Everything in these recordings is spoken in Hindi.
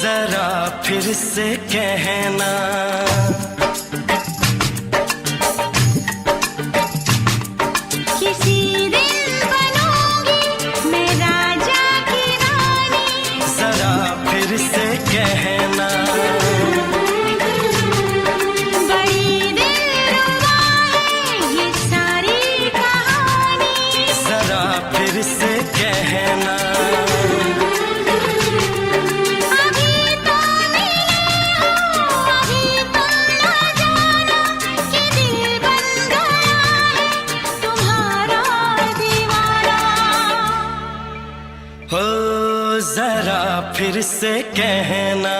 जरा फिर से कहना, किसी दिन बनूंगी मैं राजा की रानी। जरा फिर से कहना, बड़ी दिलरुबा है ये सारी कहानी। जरा फिर से कहना, अभी तो मिले हो, अभी तो ना जाना कि दिल बन गया है तुम्हारा दीवाना। हो जरा फिर से कहना,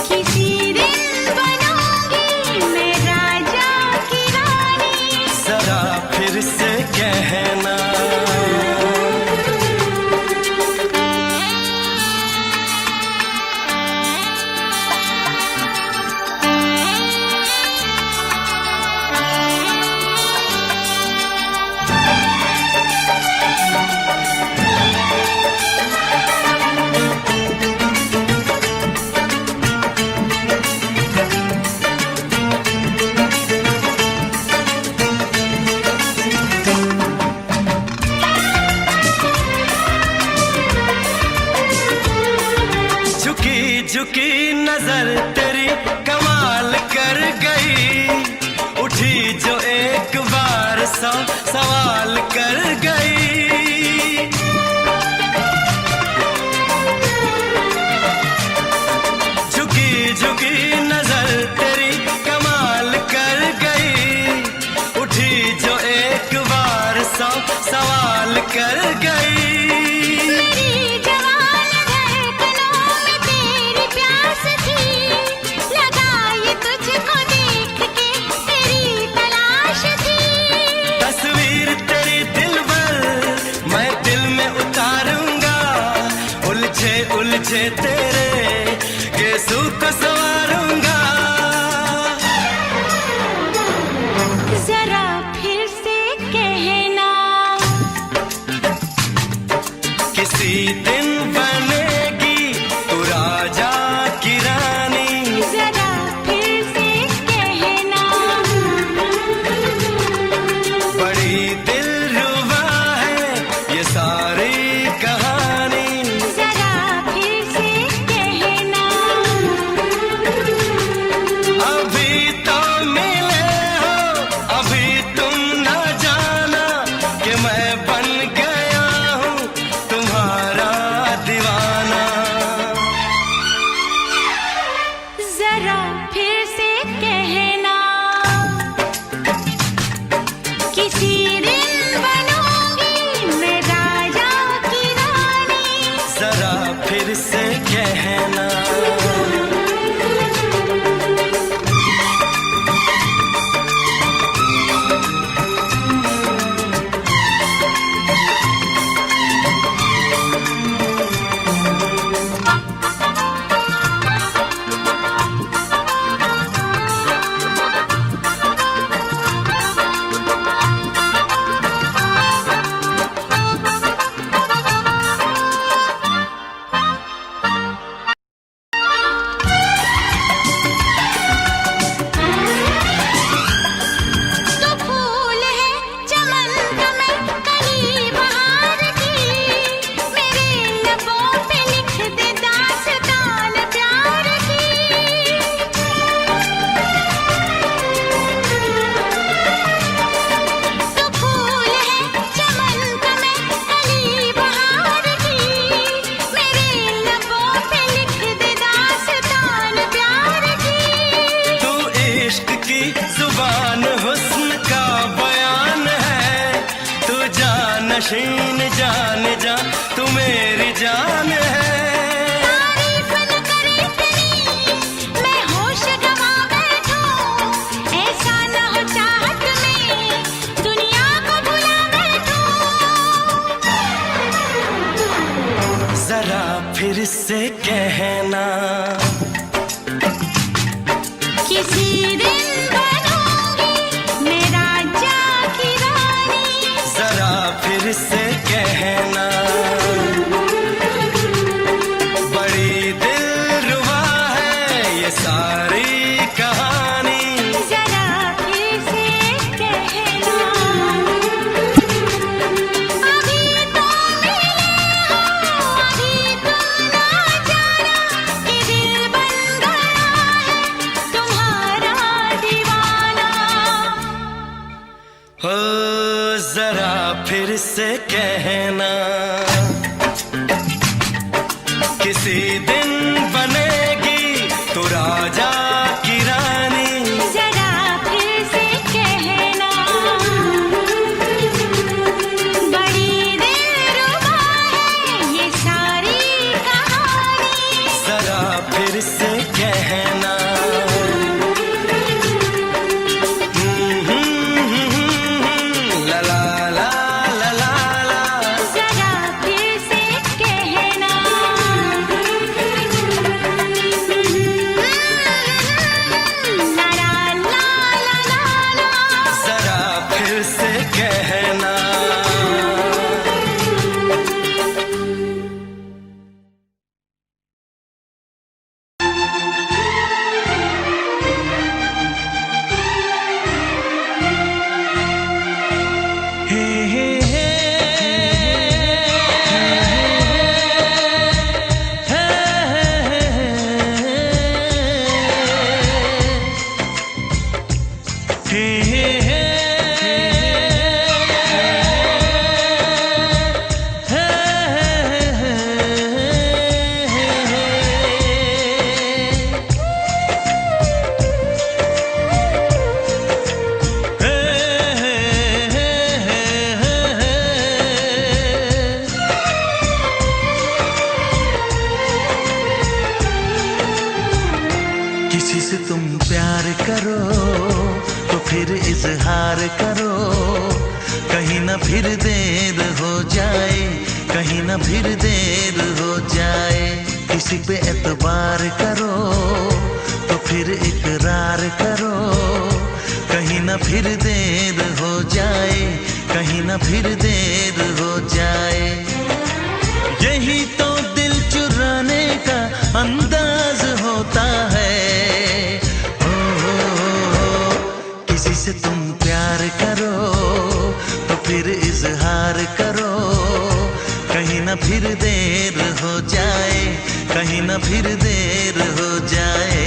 किसी दिन बनूंगी मैं राजा की रानी। जरा फिर से कहना। झुकी झुकी नजर तेरी कमाल कर गई, उठी जो एक बार सौ सवाल कर गई। झुकी झुकी नजर तेरी कमाल कर गई, उठी जो एक बार सौ सवाल कर गई। मेरी जवान धड़कनों में तेरी प्यास थी, लगाई तुझको देख के तेरी तलाश थी। तस्वीर तेरी दिलबर मैं दिल में उतारूंगा, उलझे उलझे तेरे गेसू को संवारूंगा। जरा फिर से कहना, किसी दिन बनेगी तू राजा की रानी। जरा फिर से कहना, बड़ी दिलरुबा है ये सारी कहानी। जरा फिर से कहना, अभी तो मिले हो, अभी तुम न जाना कि मैं बन गया हूँ तुम्हारा दीवाना। जरा फिर से कहना, किसी दिन बनूंगी मैं राजा की रानी। जरा फिर से कहना, तो फूल है चमन का मैं कली बहार की, मेरे लबों पे लिख दे दास्तान प्यार की। तो फूल है चमन का मैं कली बहार की, मेरे लबों पे लिख दे दास्तान प्यार की। तू इश्क की जुबान हुस्न का बयान है, तू जानशीन जान जा तू मेरी जान है। तारीफ न करे इतनी मैं होश गवा बैठूं, ऐसा न हो चाहत में दुनिया को भुला बैठूं। जरा फिर से कहना, किसी दिन बनूंगी मैं राजा की रानी। जरा फिर से कहना, से कहना, किसी दिन बनेगी तू राजा की रानी। जरा फिर से कहना, बड़ी दिलरुबा है ये सारी कहानी। जरा फिर से कहना, ला ला ला ला ला ला। जरा फिर से कहना, ला ला ला ला ला। जरा फिर से कहना। हे हे हे किसी से तुम प्यार करो तो फिर इजहार करो, कहीं ना फिर देर हो जाए, कहीं ना फिर देर हो जाए। किसी पे एतबार करो तो फिर इकरार करो, कहीं ना फिर देर हो जाए, कहीं ना फिर देर हो जाए। यही तो दिल चुराने का अंदाज होता है। किसी से तुम प्यार करो तो फिर इजहार करो, कहीं ना फिर देर हो जाए, कहीं ना फिर देर हो जाए।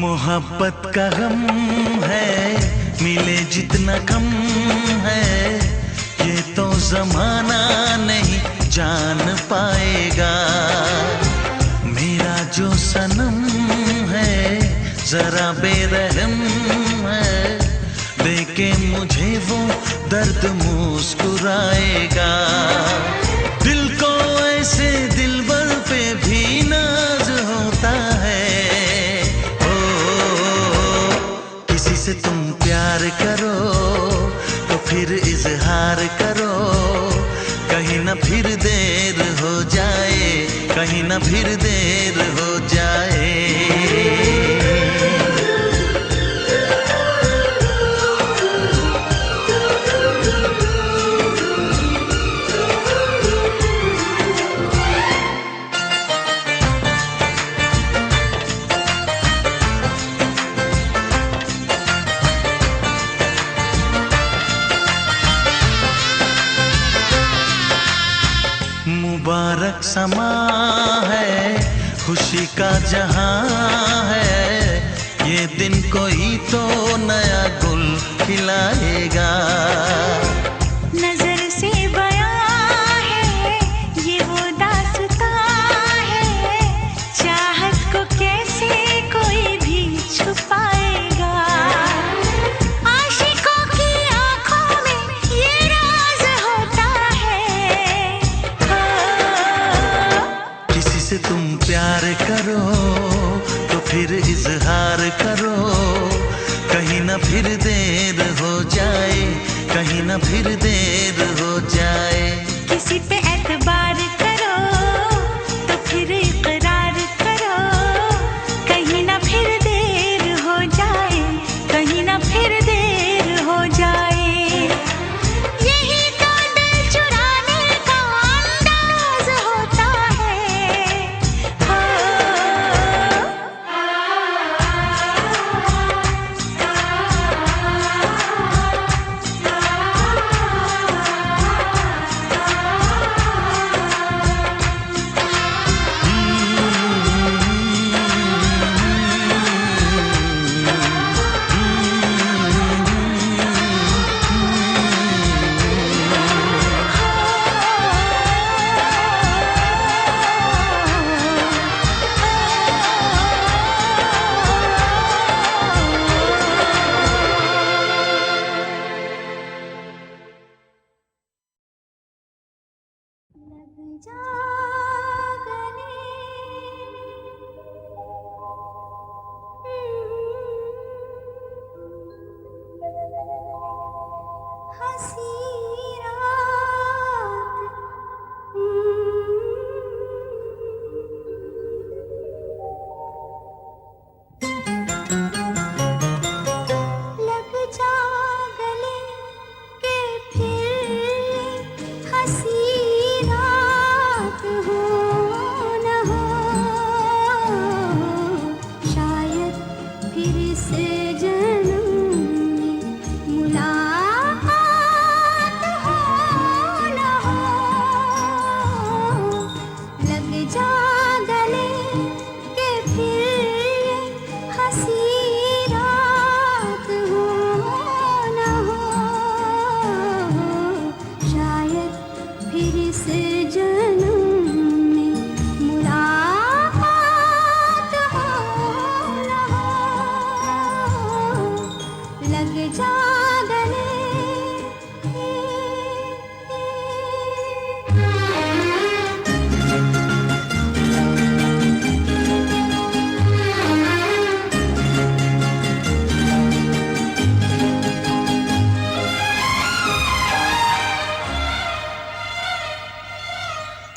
मोहब्बत का गम है, मिले जितना कम है, ये तो जमाना नहीं जान पाएगा। मेरा जो सनम है जरा बेरहम है, देके मुझे वो दर्द मुस्कुराएगा। दिल को ऐसे दिलबर पे भी नाज होता है। किसी से तुम प्यार करो तो फिर इजहार करो, कहीं ना फिर देर हो जाए, कहीं ना फिर देर हो जाए। मुबारक समा है, खुशी का जहां है, ये दिन कोई तो नया गुल खिलाएगा। नजर से बयां है ये वो दास्तां है, चाहत को कैसे कोई भी छुपाएगा। आशिकों की आंखों में ये राज होता है। किसी से तुम प्यार करो तो फिर इजहार करो, कहीं ना फिर देर हो जाए, कहीं ना फिर देर हो जाए। किसी पे एतबार करो तो फिर इकरार जन्म में मुलाकात हो न हो, लग जा गले के फिर ये हंसी रात हो न हो, शायद फिर इस जन्म में मुलाकात हो न हो, लग जा गले।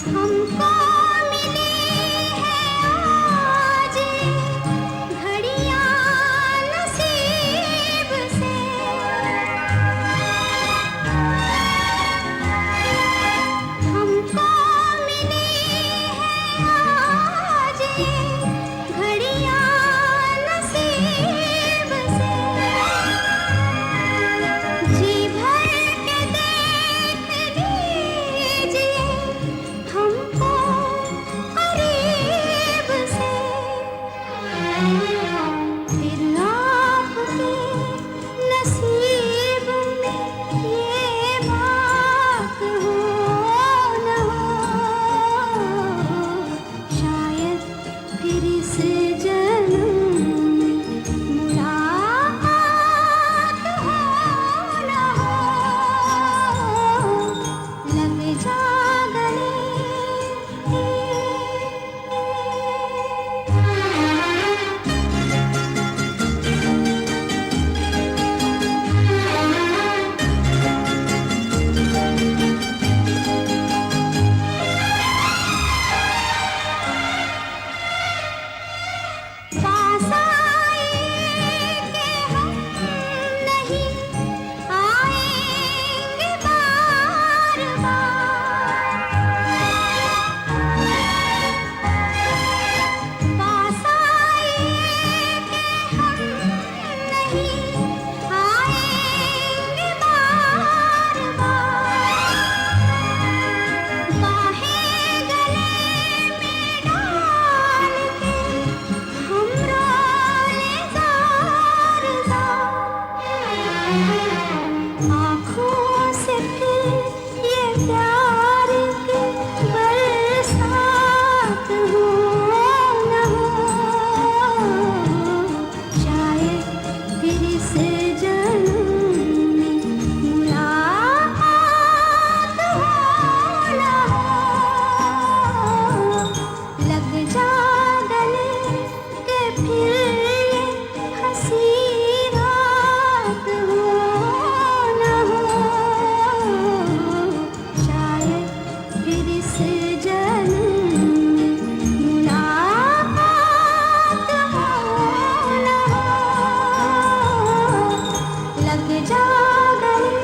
हमको मिली है आज घड़ियां नसीब से, हमको मिली है आज घड़ियां नसीब से, जी भर के देख लीजिए हमको करीब से, फिर आपके नसीब में ये बात हो न हो, शायद फिर इस जन्म में मुलाकात हो न हो, लग जा गले। पास आए कि हम नहीं आएंगे बार बार, पास आए कि हम नहीं आएंगे बार बार, बाहें गले में डाल के हम रोले ज़ार ज़ार, आँखों से फिर ये प्यार की बरसात हो न हो, शायद फिर इस जन्म में मुलाकात हो न हो, लग जा गले के फिर ये हंसी रात हो न हो, शायद फिर इस जन्म में मुलाकात हो न हो, लग जा गले।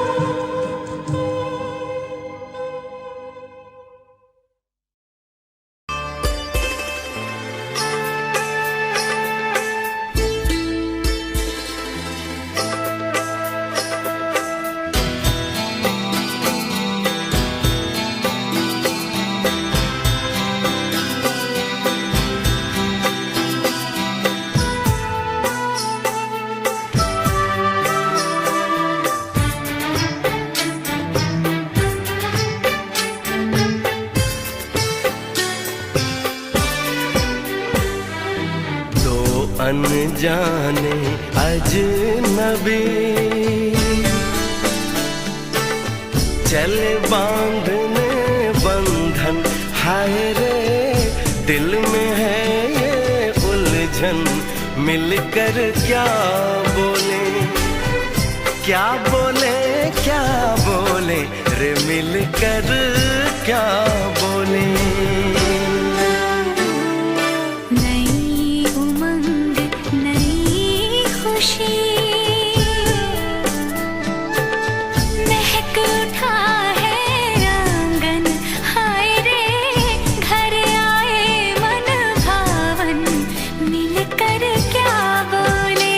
दो अनजाने अजनबी चले बांधने बंधन, हाय रे दिल में है ये उलझन, मिलकर क्या बोले क्या बोले क्या बोले रे, मिलकर क्या बोले। नई उमंग नई खुशी महक उठा है आंगन, हाय रे घर आए मन भावन, मिलकर क्या बोले।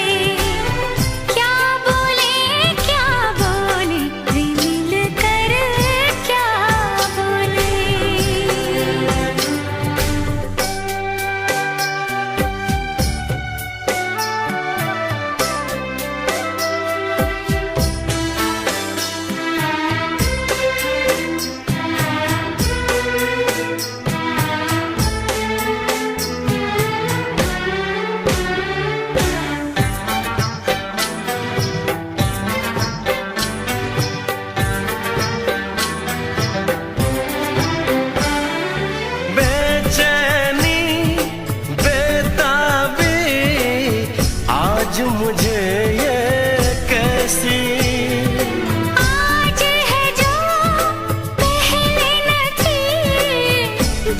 ये कैसी आज है जो पहले न थी,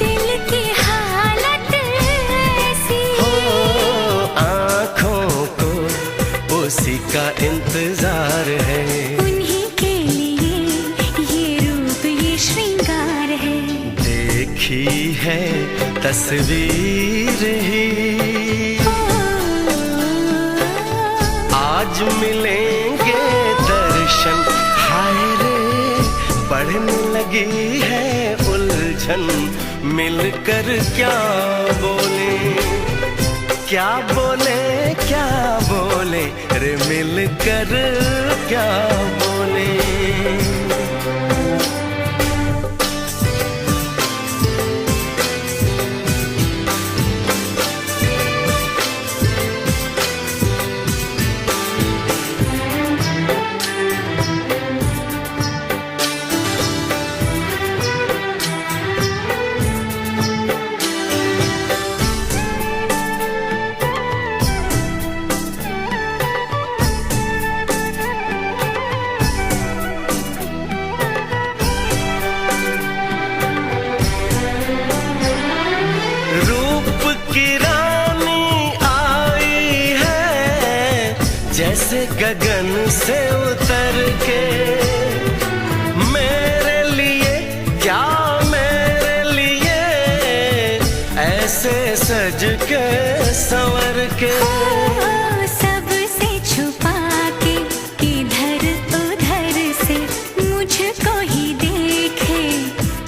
दिल की हालत ऐसी। हो आँखों को उसी का इंतजार है, उन्हीं के लिए ये रूप ये श्रृंगार है। देखी है तस्वीर ही आज मिलेंगे दर्शन। हाय रे बढ़ने लगी है उलझन, मिलकर क्या बोले, क्या बोले, क्या बोले रे मिलकर क्या बोले। जैसे गगन से उतर के मेरे लिए, क्या मेरे लिए ऐसे सज के संवर के। सबसे छुपा के किधर उधर से मुझको ही देखे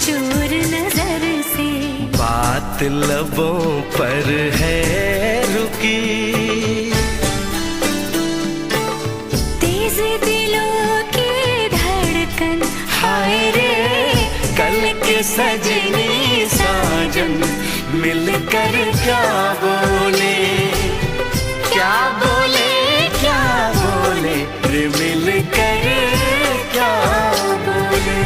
चोर नजर से। बात लबों पर है रुकी, सजनी साजन मिलकर क्या बोले, क्या बोले, क्या बोले रे मिलकर क्या बोले।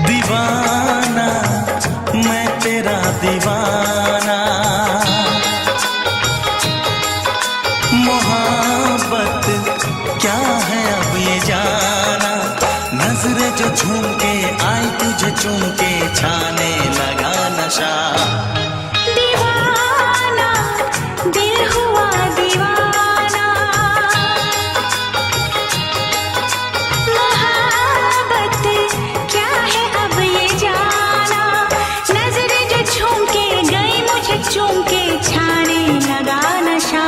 दीवाना मैं तेरा दीवाना, मोहब्बत क्या है अब ये जाना। नजरें जो झूम के आई तुझे चूम के छाने लगा नशा। दीवाना दिल हुआ दीवाना, मोहब्बत क्या है अब ये जाना। नजरें जो झूम के गई मुझे चूम के छाने लगा नशा।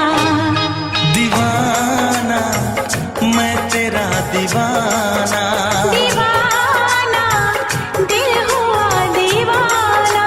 दीवाना मैं तेरा दीवाना, दीवाना दिल हुआ दीवाना।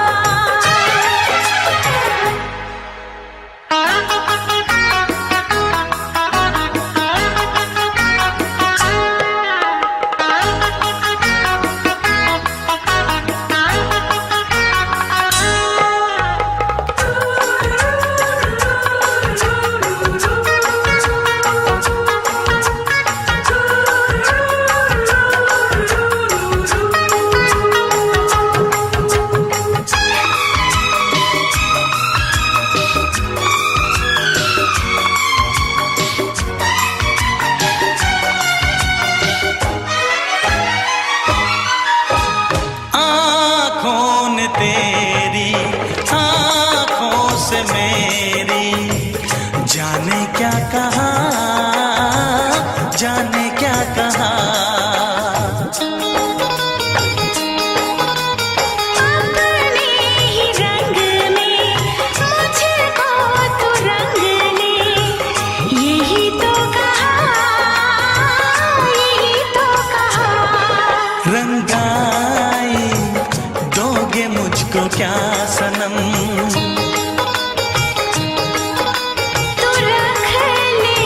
क्या सनम। तू रख ले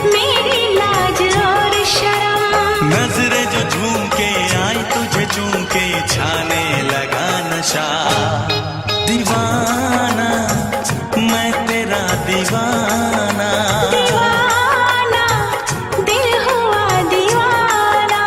मेरी लाज और शर्म। नजरें जो झूम के आई तुझे चूम के छाने लगा नशा। दीवाना मैं तेरा दीवाना। दीवाना दिल हुआ दीवाना।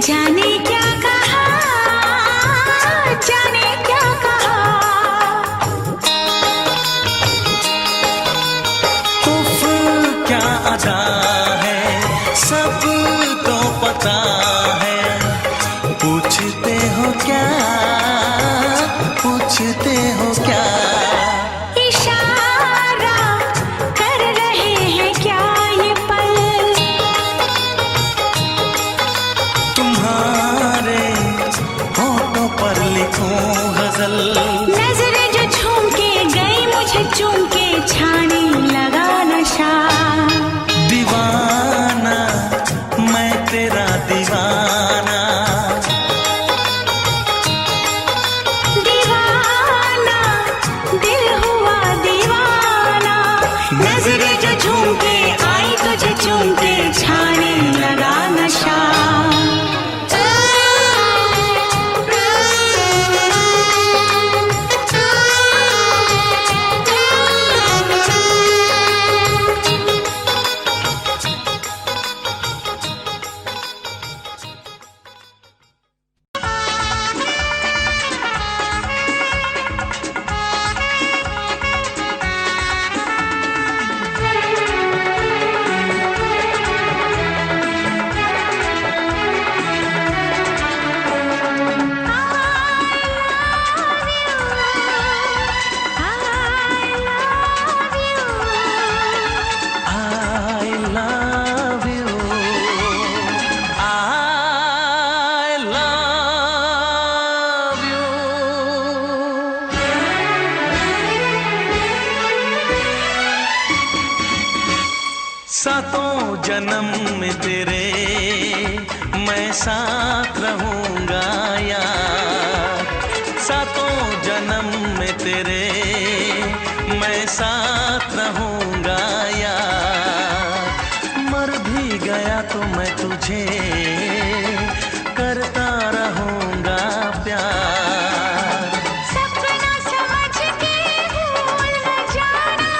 जाने क्या कहा, जाने क्या कहा। उफ क्या अदा है सब तो पता है। पूछते हो क्या, पूछते हो क्या। इशारा कर रहे हैं क्या ये पल। तुम्हारे होठों पर लिखूं गजल। नजरें जो झूम के गई मुझे चूम के छाने लगा नशा। दीवाना मैं तेरा दीवाना। दीवाना दिल हुआ दीवाना। नजरें जो झूम के आई तुझे चूम के छाने लगा नशा। सातों जन्म में तेरे मैं साथ रहूंगा यार। सातों जन्म में तेरे मैं साथ रहूंगा यार। मर भी गया तो मैं तुझे करता रहूंगा प्यार। सपना समझ के भूल न जाना,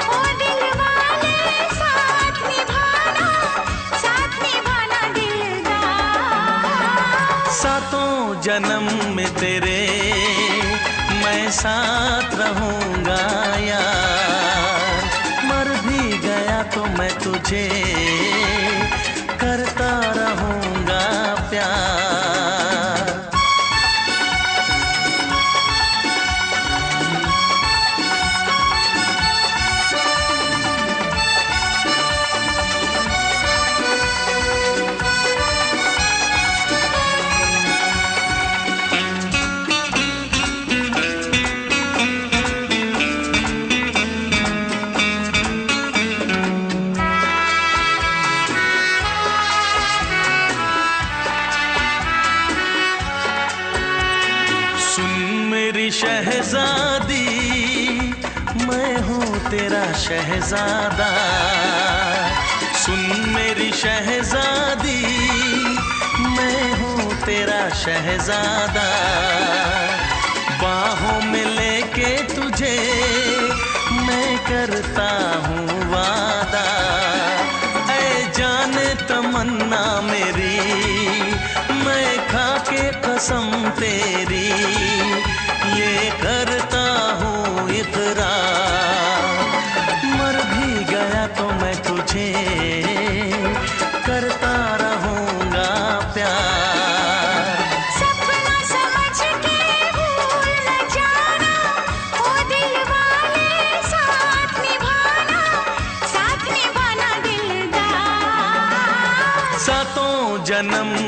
ओ दिल वाले साथ निभाना दिलदार। सातों जन्म में तेरे मैं साथ रहूंगा यार। मर भी गया तो मैं तुझे करता रहूंगा प्यार। शहजादी मैं हूँ तेरा शहजादा। सुन मेरी शहजादी मैं हूँ तेरा शहजादा। बाहों में लेके तुझे मैं करता हूँ वादा। ऐ जाने तमन्ना मेरी मैं खा के कसम तेरी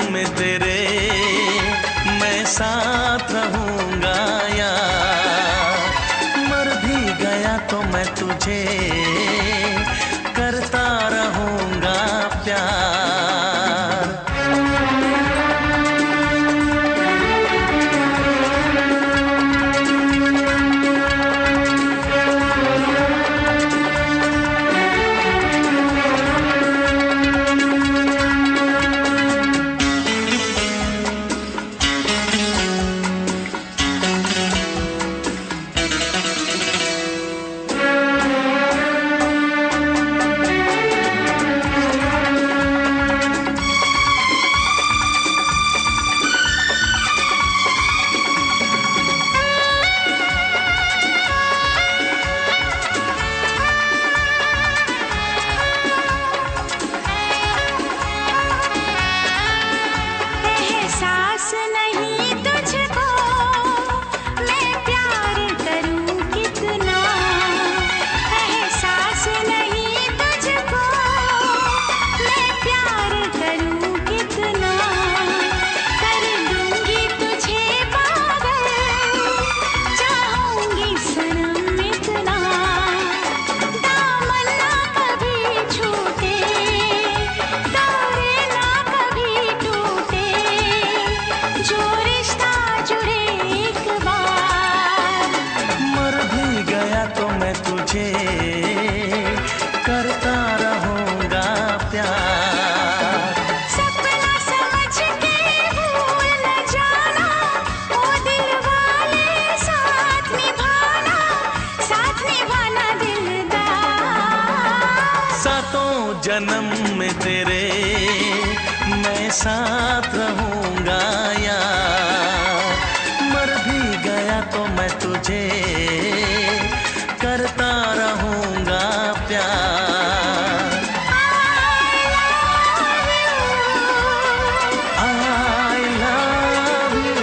में तेरे मैं साथ रहूंगा यार। मर भी गया तो मैं तुझे करता रहूंगा प्यार। करता रहूंगा प्यार। सपना समझ के भूल न जाना, ओ दिल वाले साथ निभाना दिलदार। सातों जन्म में तेरे मैं साथ रहूंगा यार। मर भी गया तो मैं तुझे करता रहूंगा प्यार। I love you।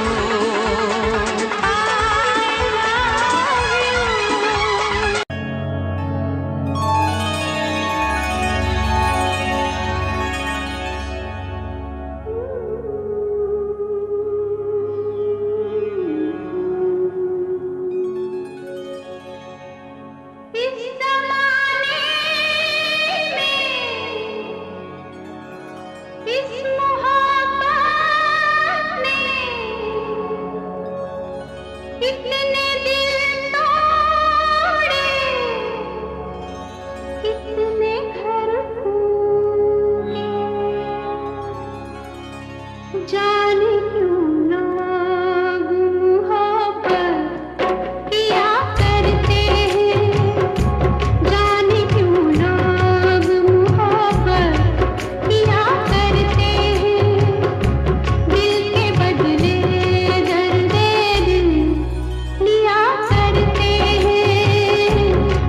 जाने क्यों लोग मोहब्बत किया करते हैं, जाने क्यों लोग मोहब्बत किया करते हैं। दिल के बदले दर्द दिल लिया करते हैं,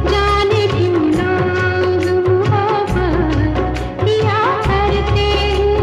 जाने क्यों लोग मोहब्बत किया करते हैं।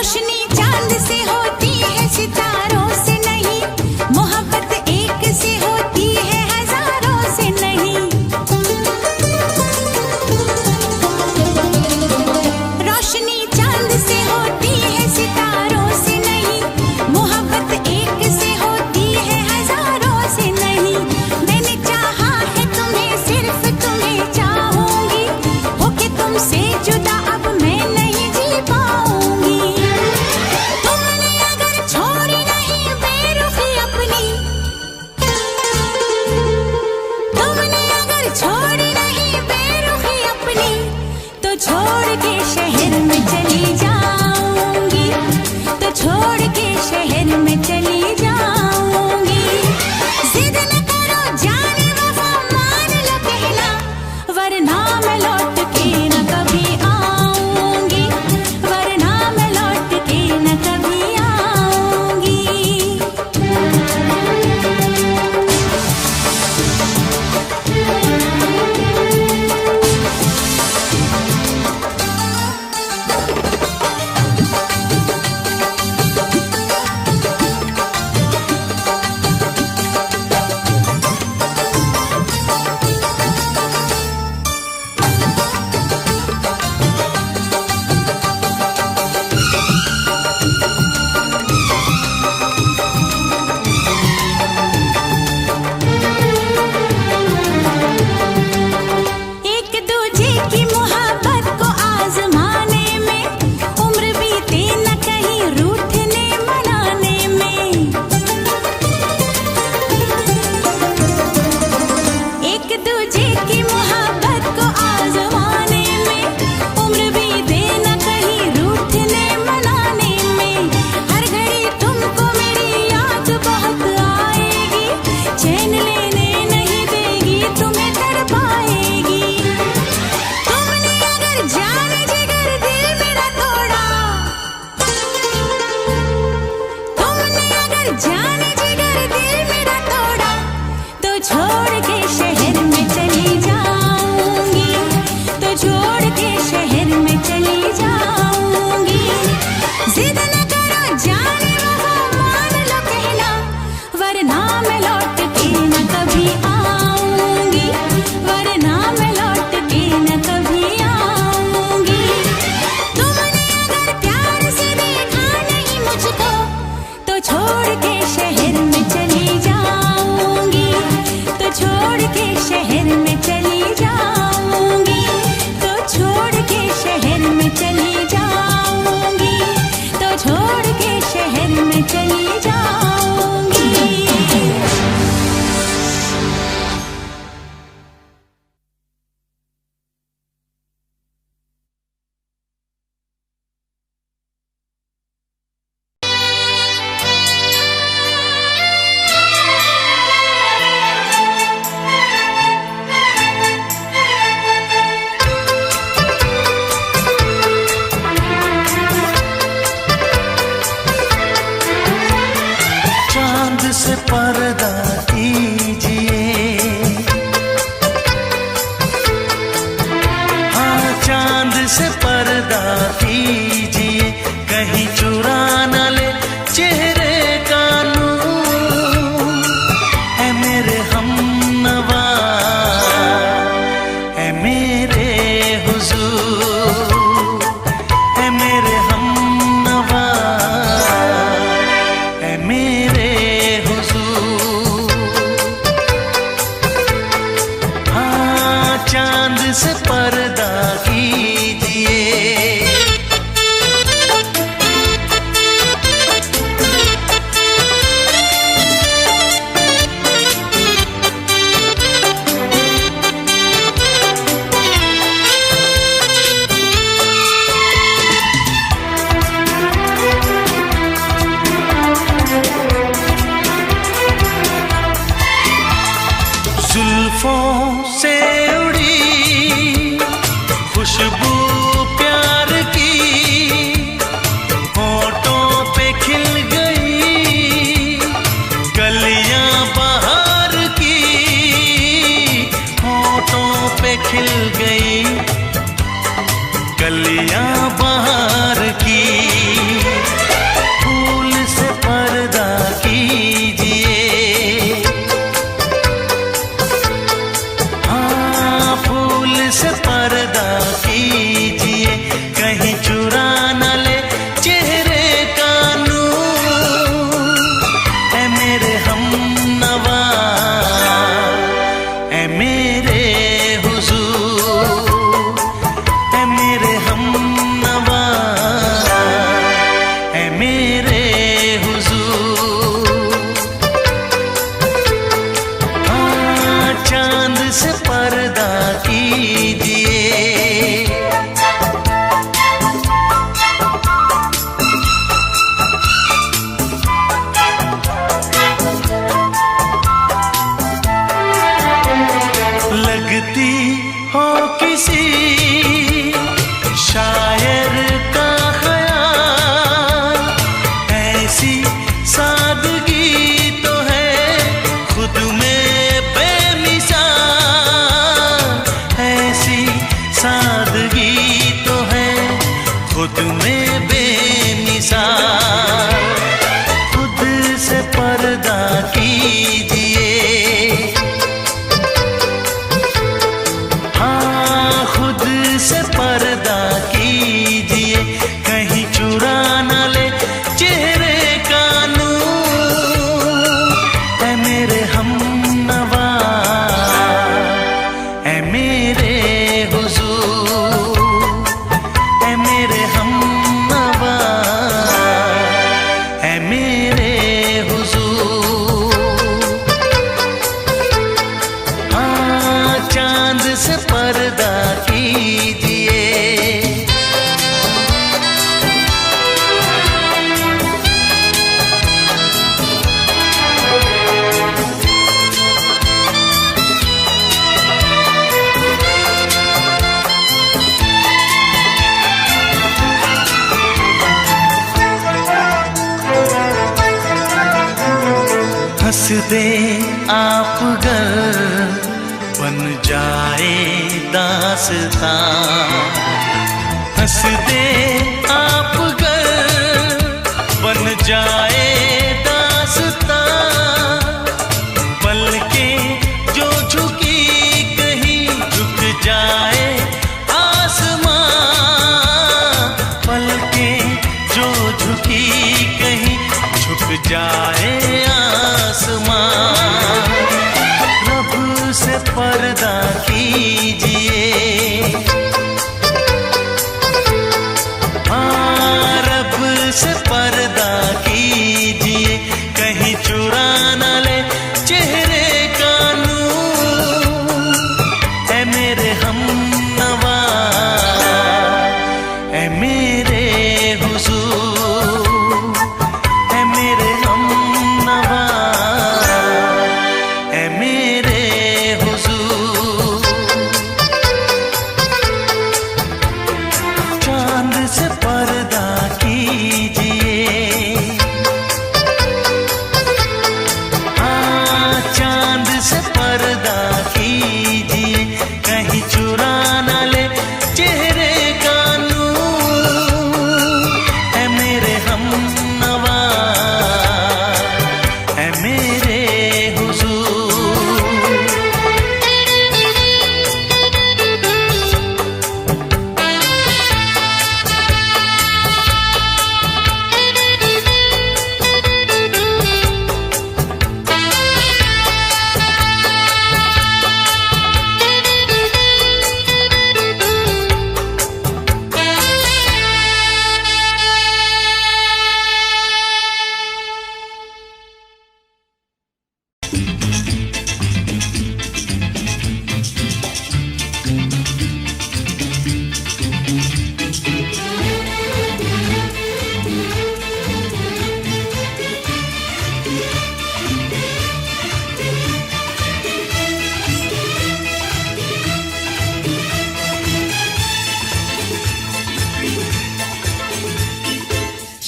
रोशनी चांद से होती है सितारों से नहीं, मोहब्बत एक से होती है हजारों से नहीं। रोशनी चांद से होती है सितारों से नहीं, मोहब्बत एक से होती है हजारों से नहीं। मैंने चाहा है तुम्हें, सिर्फ तुम्हें चाहूंगी, होके तुमसे जुदा अब मैं नहीं जी पाऊंगी। तुमने अगर छोड़ी नहीं बेरुखी अपनी, तुमने अगर छोड़ी नहीं बेरुखी अपनी, तो छोड़ के शहर में चली जाऊंगी, तो छोड़ के शहर में चली जाऊंगी। जिद न करो जाने वफा, मान लो कहना, वरना मैं लौट के न कभी आऊंगी, वरना मैं लौट के न कभी आऊंगी। एक दूजे की मोहब्बत को आजमाने में, उम्र बीते न कहीं रूठने मनाने में। एक दूजे की मोहब्बत को आजमाने में, उम्र बीते न कहीं रूठने मनाने में। हर घड़ी तुमको मेरी याद बहुत आएगी, चैन लेने नहीं देगी, तुम्हें तड़पाएगी। तुमने अगर जान जिगर दिल मेरा तोड़ा, तुमने अगर जान जिगर दिल मेरा तोड़ा, तो छोड़ के शहर में चली जाऊंगी, तो छोड़ के शहर में चली जाऊंगी। जिद न करो जाने वफा, मान लो कहना, वरना मैं लौट के न कभी आऊंगी, वरना मैं लौट के न कभी आऊंगी। तुमने अगर प्यार से देखा नहीं मुझको, तो छोड़ के शहर में चली जाऊंगी, तो छोड़ के शहर में चली जाऊंगी, तो छोड़ के शहर में चली जाऊंगी, तो छोड़ के शहर में चली जाऊंगी। चांद से पर्दा कीजिए, हाँ चांद से पर्दा कीजिए, कहीं चुरा न ले चेहरे का नूर। है मेरे हमनवा, है मेरे हुजूर, है मेरे हमनवा, है मेरे हुजूर। में बेमिसाल। खुद से पर्दा कीजिए, हाँ खुद से पर्दा कीजिए, कहीं चुरा न ले चेहरे का नूर। ऐ मेरे हमनवा, ऐ मेरे हुजूर, ऐ मेरे हमनवा, ऐ मेरे हुजूर। हाँ चांद से पर्दा कीजिए, हंस दे आप गर बन जाए दास्तां। हंस दे आप गर बन जाए दास्तां। पलकें जो झुकी कहीं झुक जाए आसमां। पलकें जो झुकी कहीं झुक जाए आसमां। रब से पर्दा कीजिए, हाँ रब से पर्दा कीजिए, कहीं चुरा न ले चेहरे का नूर। ऐ मेरे हमनवा, ऐ मेरे हुजूर, ऐ मेरे हमनवा, ऐ मेरे हुजूर। चांद से पर्दा कीजिए, हाँ चांद से पर्दा कीजिए, कहीं चुरा न ले चेहरे का नूर। ऐ मेरे हमनवा, ऐ मेरे हुजूर।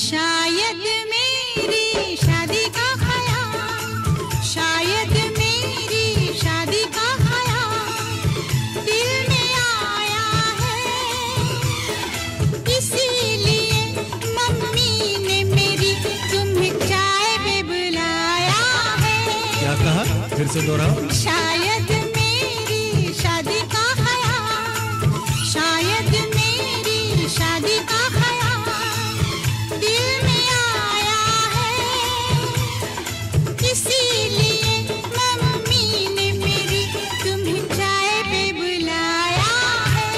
शायद मेरी शादी का ख्याल, शायद मेरी शादी का ख्याल दिल में आया है। इसीलिए मम्मी ने मेरी तुम्हें चाय पे बुलाया है। क्या कहा? फिर से दोहराओ। शायद मेरी शादी का ख्याल, शायद मेरी शादी का ख्याल दिल में आया है। इसीलिए मम्मी ने मेरी तुम्हें चाय पे बुलाया है।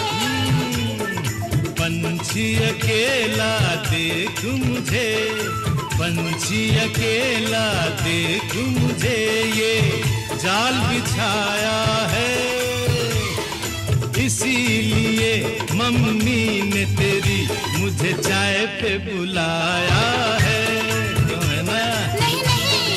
पंछी अकेला देख मुझे, पंछी अकेला देख मुझे, ये जाल बिछाया है। इसीलिए मम्मी ने तेरी मुझे चाय पे बुलाया है। क्यों है ना? नहीं नहीं,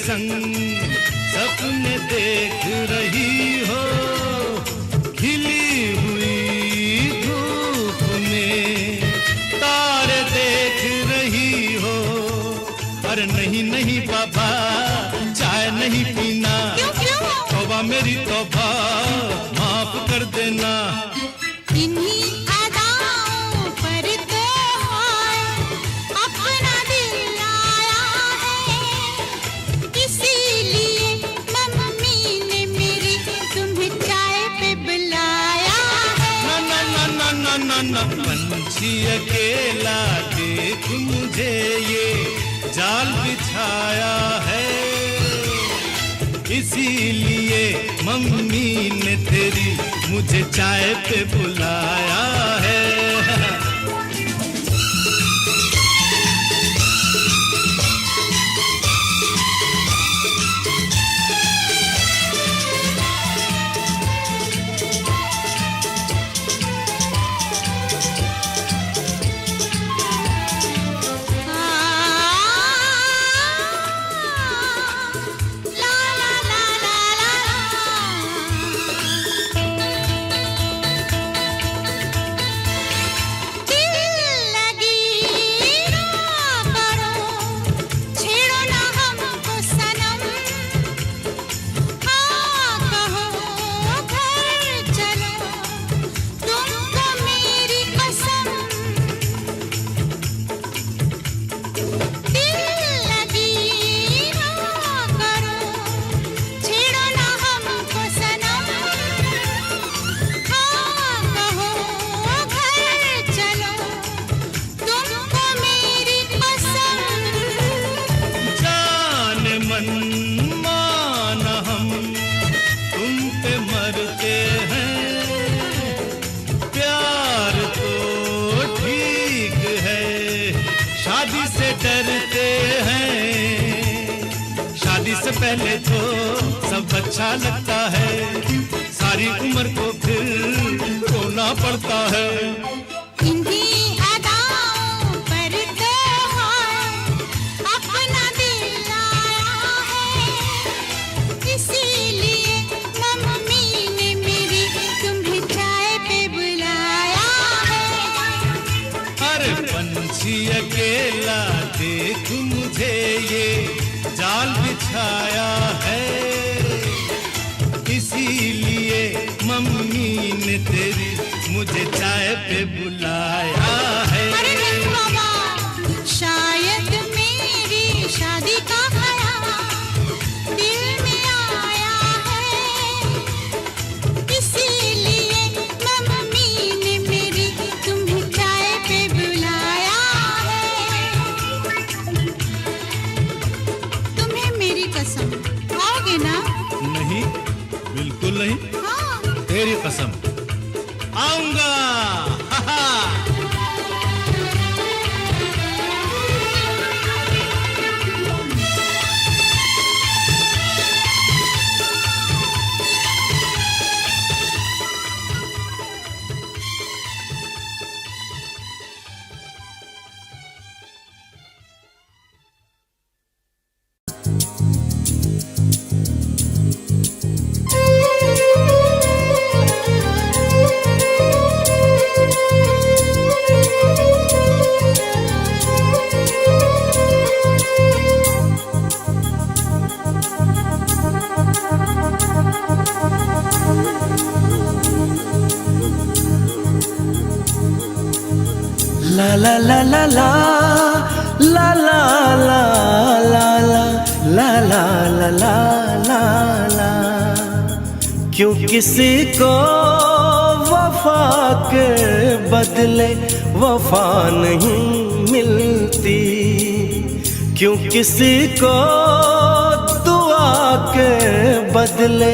संग सपने देख रही हो, खिली हुई धूप में तारे देख रही हो। अरे नहीं नहीं बाबा, चाय नहीं पीना। क्यों क्यों? तौबा मेरी तौबा, माफ कर देना। इन्हीं अदाओं पर तो अपना दिल आया है, इसीलिए मम्मी ने मेरी तुम्हें चाय पे बुलाया है। ना ना ना ना ना ना, पंछी अकेला देख मुझे ये जाल बिछाया है, इसीलिए मम्मी ने तेरी मुझे चाय पे बुलाया है। पहले तो सब अच्छा लगता है, सारी उम्र को फिर रोना पड़ता है। इन्हीं अदाओं पर तो अपना दिल आया है, इसीलिए मम्मी ने मेरी तुम्हें चाय पे बुलाया है। अरे पंछी अकेला देख मुझे ये जाल बिछाया है, इसीलिए मम्मी ने तेरी मुझे चाय पे बुलाया है। अरे नहीं बाबा, शायद मेरी शादी का ख्याल दिल में आया है, इसीलिए मम्मी ने मेरी तुम्हें चाय पे बुलाया है। तुम्हें मेरी कसम, आओगे ना? नहीं, बिल्कुल नहीं। हाँ। तेरी कसम, आऊंगा। हा हा। La la la la la la la la la la la la la la la। क्यों किसी को वफा के बदले वफा नहीं मिलती, क्यों किसी को दुआ के बदले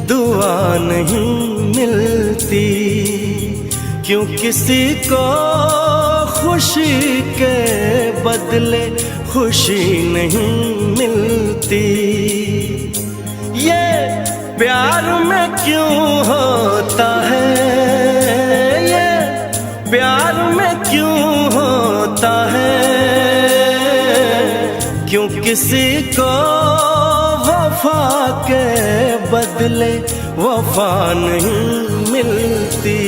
दुआ नहीं मिलती, क्यों किसी को खुशी के बदले खुशी नहीं मिलती। ये प्यार में क्यों होता है, ये प्यार में क्यों होता है, क्यों किसी को वफा के बदले वफा नहीं मिलती।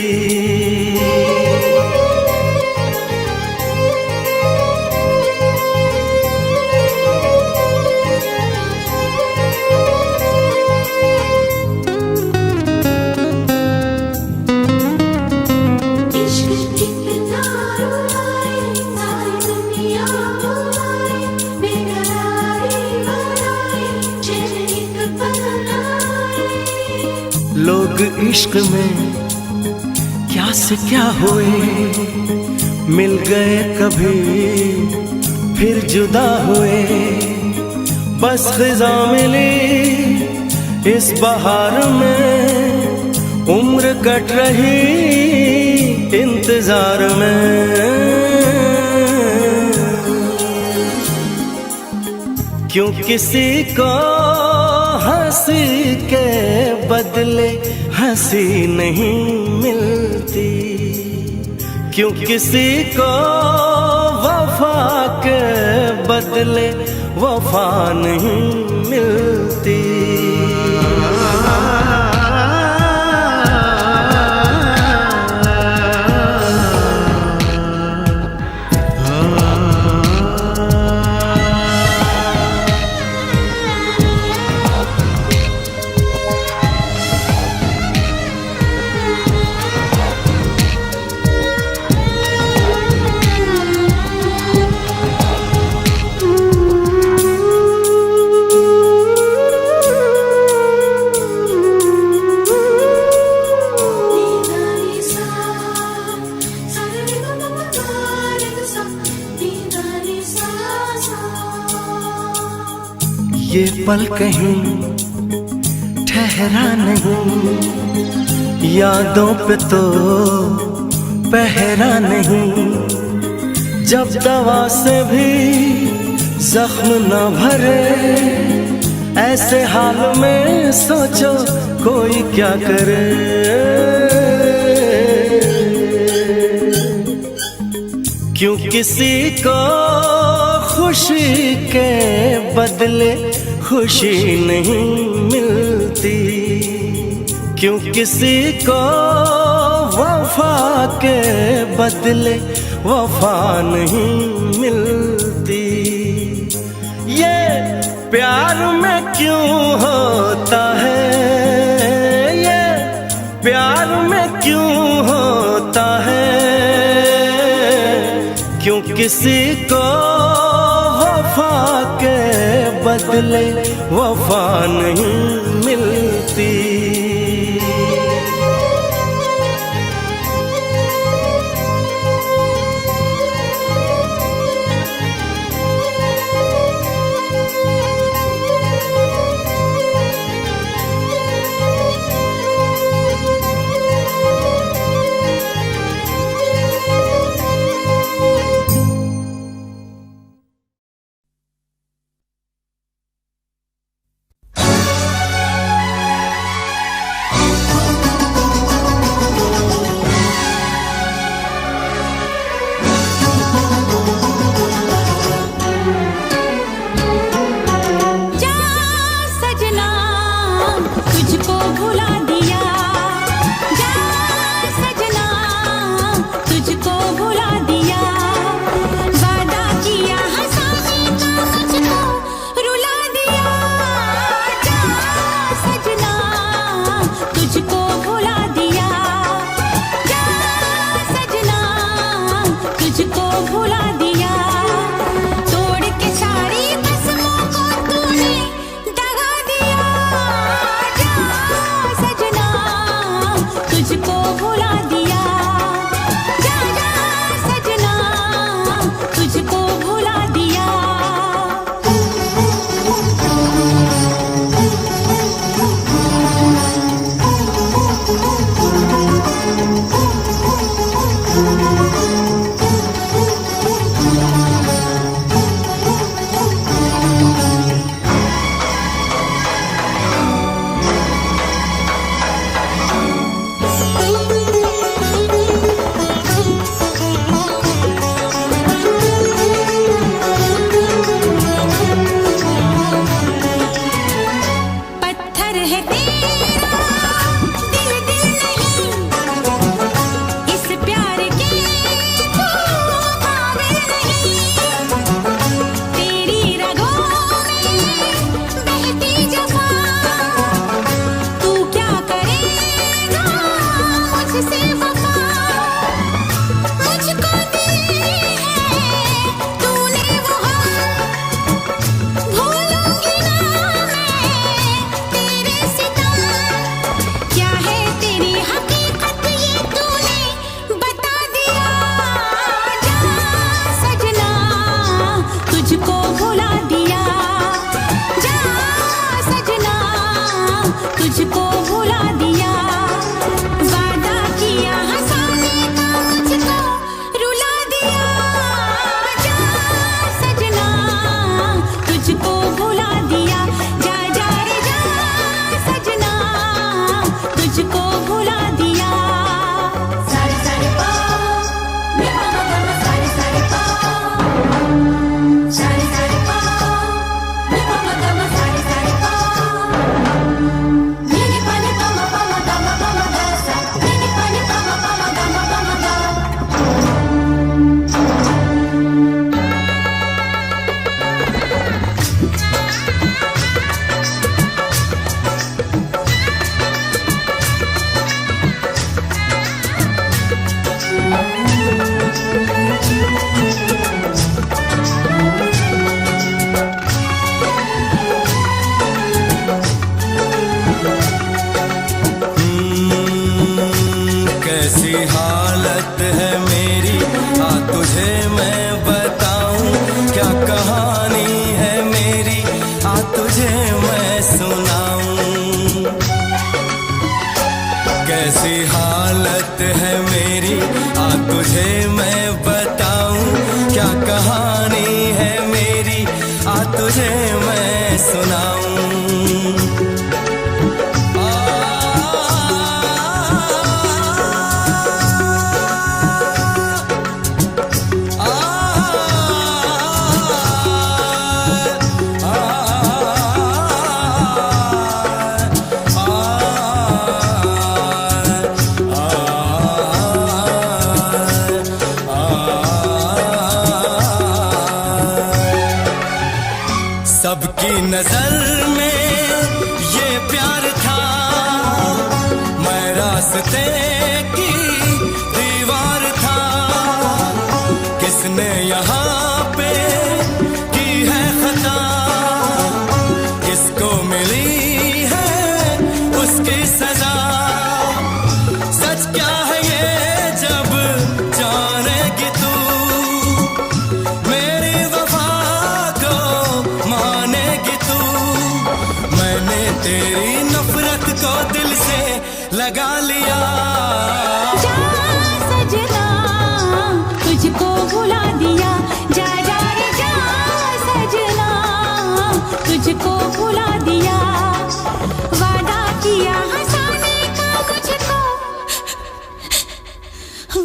लोग इश्क में क्या से क्या हुए, मिल गए कभी फिर जुदा हुए। बस खिज़ा मिली इस बहार में, उम्र कट रही इंतजार में। क्यों किसी को हंसी के बदले हंसी नहीं मिलती, क्यों किसी को वफा के बदले वफा नहीं मिलती। ये पल कहीं ठहरा नहीं, यादों पे तो पहरा नहीं। जब दवा से भी जख्म न भरे, ऐसे हाल में सोचो कोई क्या करे। क्यों किसी को खुशी के बदले खुशी नहीं मिलती, क्यों किसी को वफा के बदले वफा नहीं मिलती। ये प्यार में क्यों होता है, ये प्यार में क्यों होता है। क्यों किसी को वफा के बदले वफा नहीं मिलती। कहानी है मेरी, आ तुझे मैं सुनाऊं। सबकी नजर में ये प्यार था, मैं रास्ते की दीवार था। किसने यहाँ पे की है खता, किसको मिली है उसकी सजा। सच क्या है ये जब जानेगी तू, मेरी वफा को मानेगी तू। मैंने तेरी नफरत को दिल से लगा लिया। जा सजना तुझको भुला दिया, जा जा रे जा सजना तुझको भुला दिया। वादा किया हंसाने का मुझको,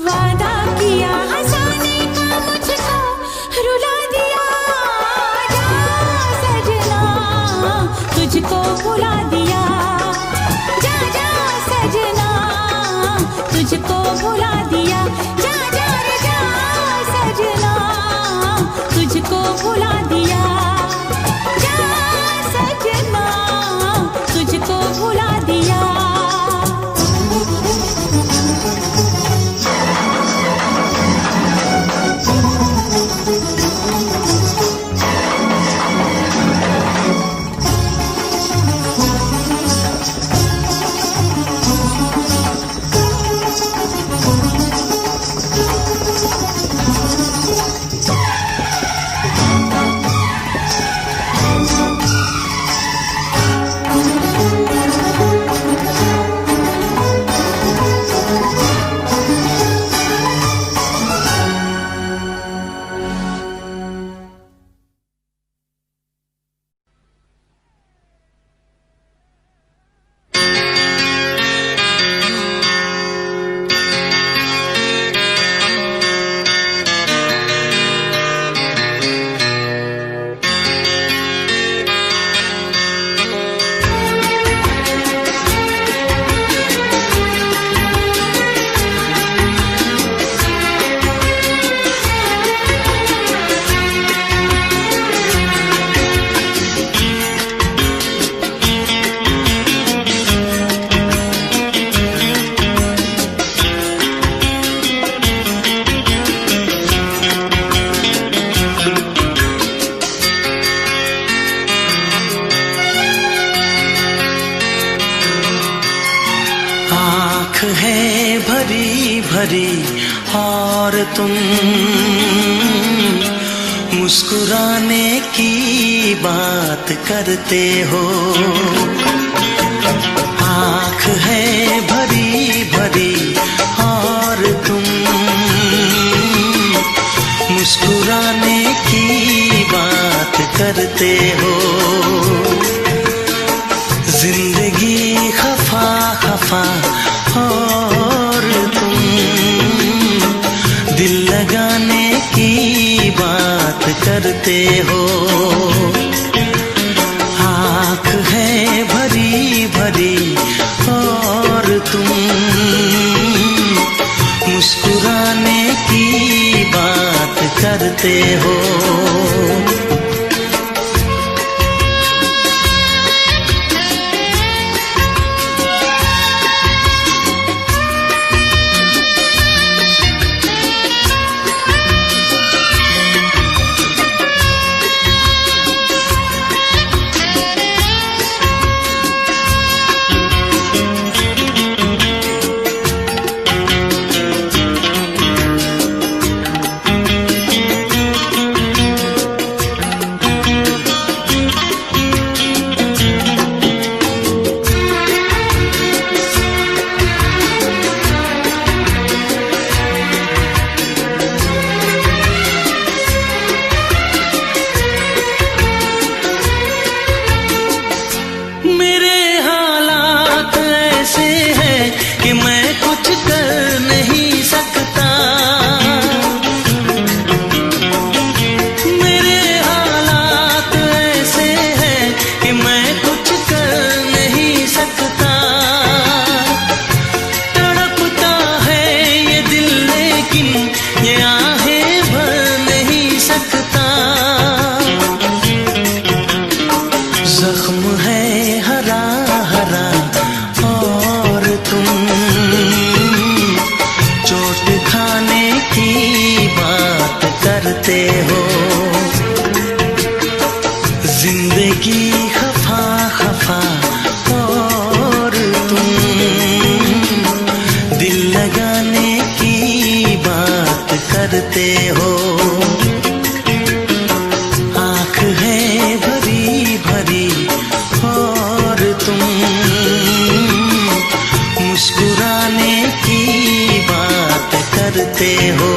वादा किया हंसाने का मुझको रुला दिया। जा सजना तुझको भुला दिया, जा जा सजना तुझको भुला दिया। जा जा रे जा सजना तुझको भुला दिया, जा सजना तुझको भुला दिया। आँख है भरी भरी और तुम मुस्कुराने की बात करते हो। आँख है भरी भरी और तुम मुस्कुराने की बात करते हो। जिंदगी खफा खफा और तुम दिल लगाने की बात करते हो। आँख है भरी भरी और तुम मुस्कुराने की बात करते हो। जिंदगी खफा खफा और तुम दिल लगाने की बात करते हो। आँख है भरी भरी और तुम मुस्कुराने की बात करते हो।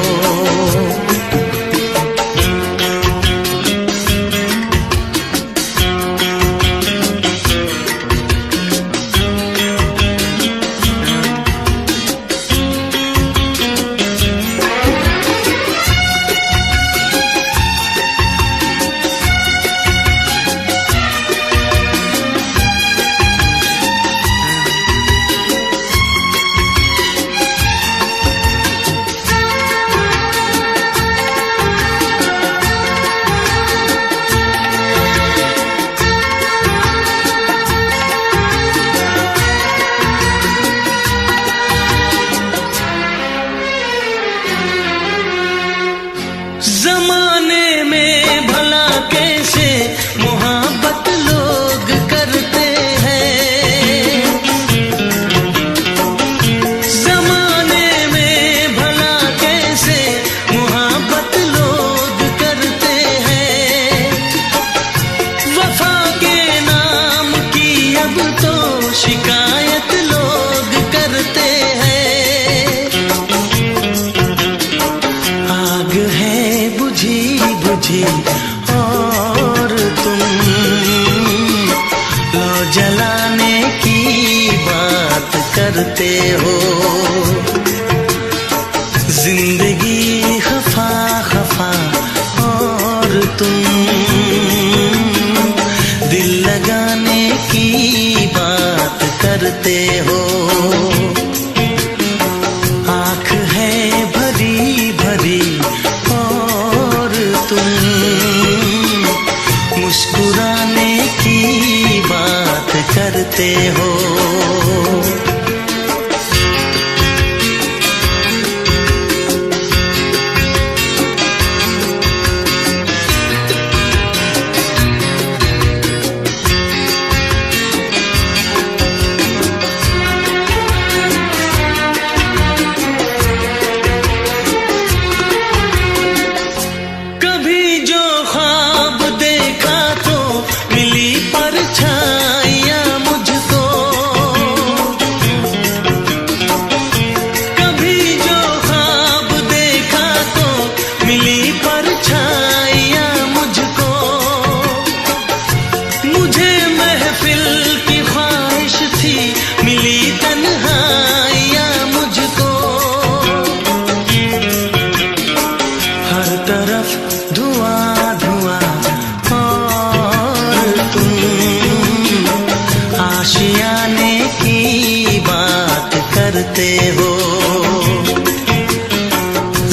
जमाने में भला कैसे मोहब्बत लोग करते हैं। जमाने में भला कैसे मोहब्बत लोग करते हैं। वफा के नाम की अब तो शिकायत लोग करते हैं। आग है बुझी बुझी और तुम लो जलाने की बात करते हो। जिंदगी खफा खफा और तुम दिल लगाने की बात करते हो। आँख है भरी भरी और तुम मुस्कुराने की बात करते हो। धुआं धुआं और तुम आशियाने की बात करते हो।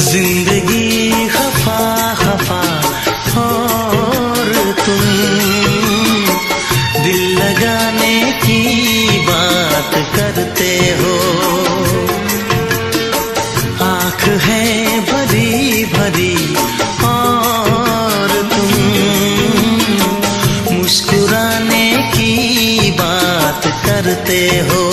जिंदगी खफा खफा और तुम दिल लगाने की बात करते हो। आँख है भरी भरी और तुम मुस्कुराने की बात करते हो।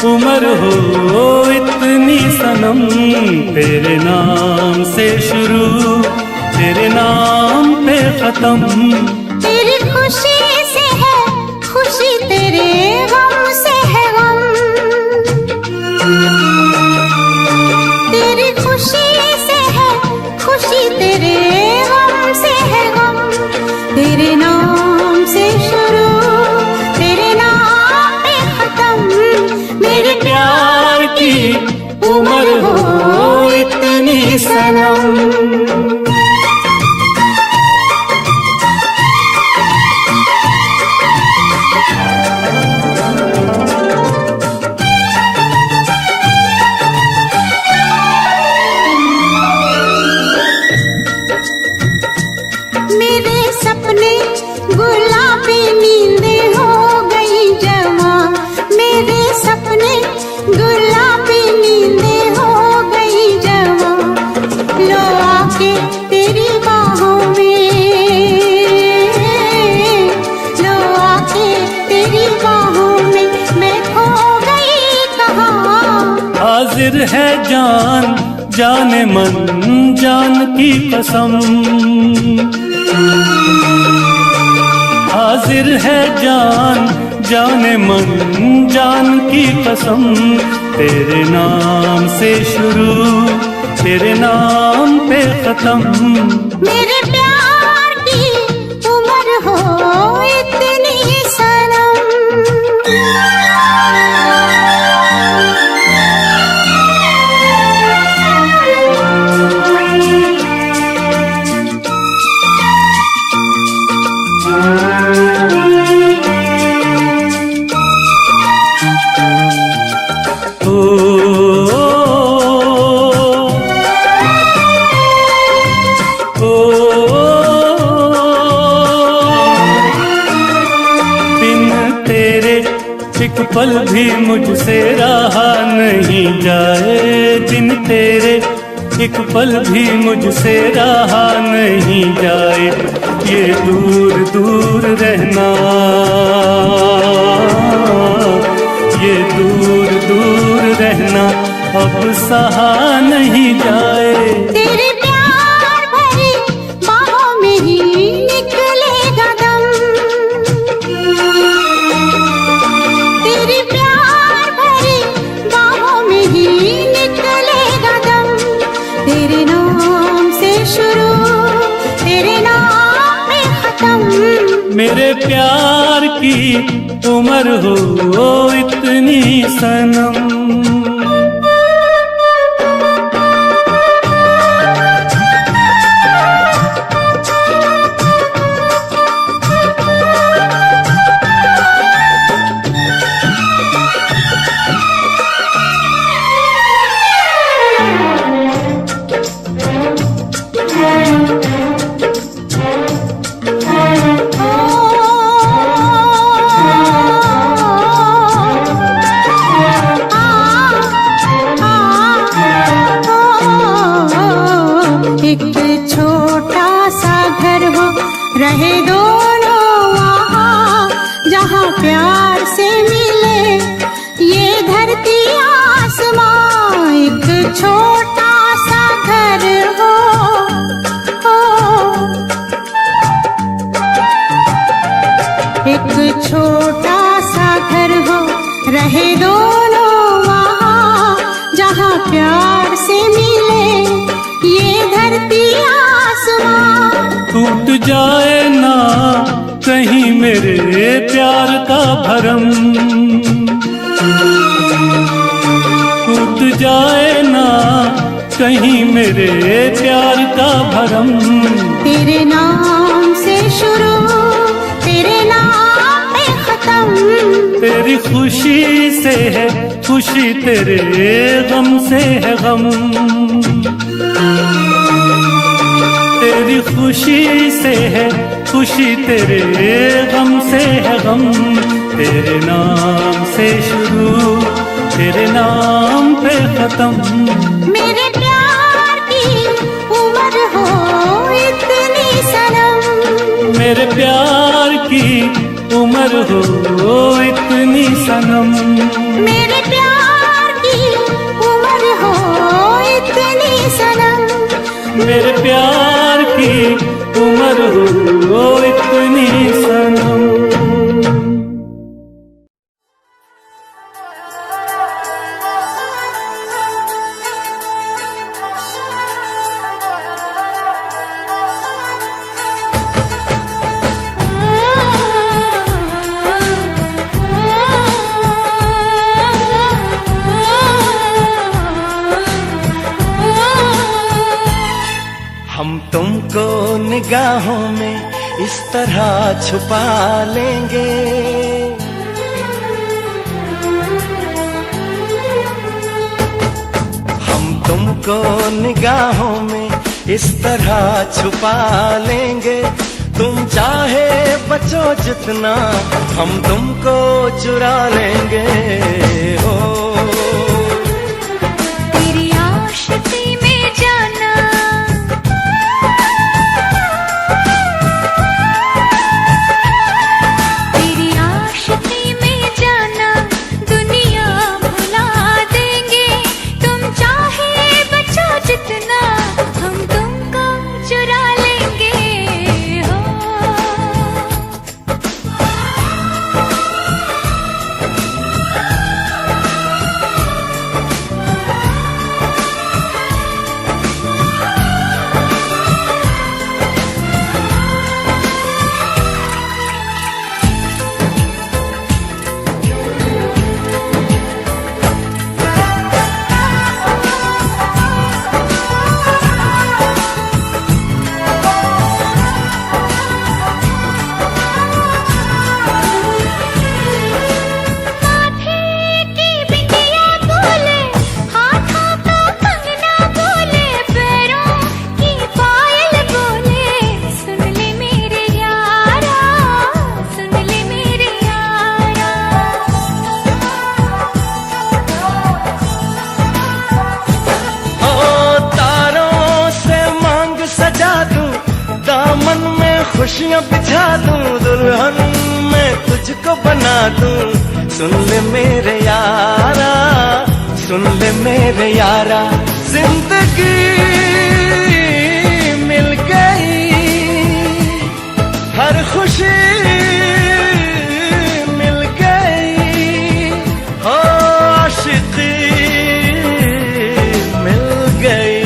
उम्र हो इतनी सनम, तेरे नाम से शुरू तेरे नाम पे खत्म। तेरी खुशी से है खुशी, तेरे गम से है गम। तेरी खुशी से है खुशी, तेरे गम से है गम। तेरे नाम से शुरू तेरे नाम पे खत्म। मेरे प्यार की उम्र हो इतनी सनम। मेरे सपने गुलाबी नींदें हो गई जवां। मेरे सपने गुलाबी नींदें हो गई जवां। लो आके तेरी बाहों में, लो आके तेरी बाहों में मैं खो गई कहाँ। हाजिर है जान जाने मन जान की कसम। हाजिर है जान जाने मन जान की कसम। तेरे नाम से शुरू तेरे नाम पे खत्म। मेरे प्यार की उम्र हो इतनी सनम। एक पल भी मुझसे रहा नहीं जाए, दिन तेरे एक पल भी मुझसे रहा नहीं जाए। ये दूर दूर रहना, ये दूर दूर रहना अब सहा नहीं जाए। तेरे प्यार भरी बाहों में ही निकलेगा दम। तेरे प्यार भरी बाहों में ही निकलेगा दम। तेरे नाम से शुरू तेरे नाम पे खत्म। मेरे प्यार की उम्र हो इतनी सनम। एक छोटा सा घर हो रहे दोनों वहाँ, जहाँ प्यार से मिले ये धरती आसमां। एक छोटा सा घर हो, एक छोटा सा घर हो रहे दोनों वहाँ, जहाँ प्यार से मिले ये धरती आसमां। टूट जाए ना कहीं मेरे प्यार का भरम, टूट जाए ना कहीं मेरे प्यार का भरम। तेरे नाम से शुरू तेरे नाम पे खत्म। तेरी खुशी से है खुशी, तेरे गम से है गम। तेरी खुशी से है खुशी, तेरे गम से है गम। तेरे नाम से शुरू तेरे नाम पे खत्म। मेरे प्यार की उम्र हो इतनी सनम। मेरे प्यार की उम्र हो इतनी सनम। मेरे प्यार निगाहों में इस तरह छुपा लेंगे। हम तुमको निगाहों में इस तरह छुपा लेंगे। तुम चाहे बचो जितना, हम तुमको चुरा लेंगे। हो तेरी आशिकी में जाना, तेरी आशिकी में जाना, दुनिया भुला देंगे। तुम चाहे बचो जितना, हम तुमको चुरा लेंगे। हो खुशियाँ बिछा दूं, दुल्हन मैं तुझको बना दूं। सुन ले मेरे यारा, सुन ले मेरे यारा, जिंदगी मिल गई, हर खुशी मिल गई। हो आशिकी मिल गई।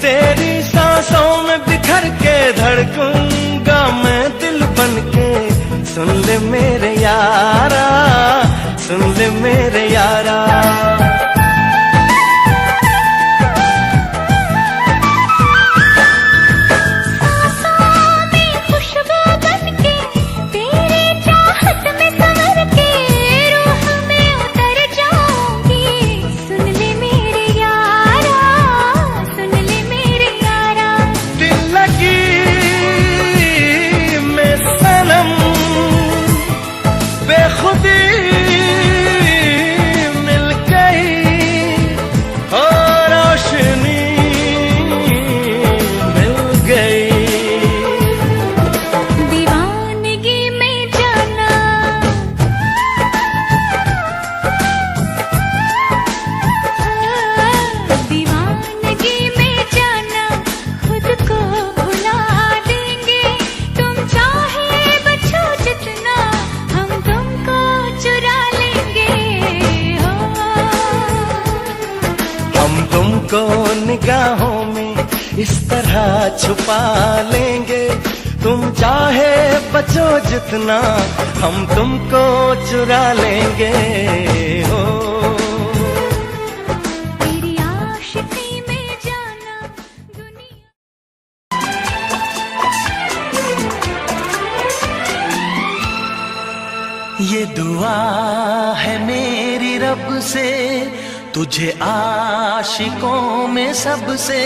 तेरी सांसों में बिखर के धड़कूंगा मैं दिल बन के। सुन ले मेरे यारा, सुन ले मेरे यारा। तुमको निगाहों में इस तरह छुपा लेंगे। तुम चाहे बचो जितना, हम तुमको चुरा लेंगे। हो तेरी आशिकी में जाना, दुनिया। ये दुआ है मेरी रब से, तुझे आशिकों में सबसे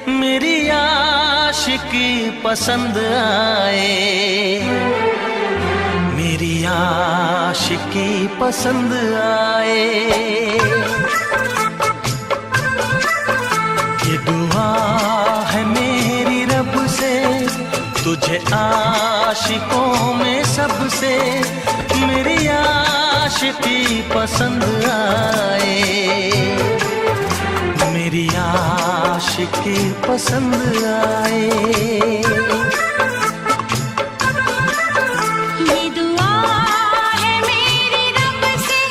मेरी आशिकी पसंद आए। मेरी आशिकी आशिकी पसंद आए। ये दुआ है मेरी रब से, तुझे आशिकों में सबसे मेरी आशिकी पसंद आए, मेरी आशिकी पसंद आए। ये दुआ है मेरी रब से,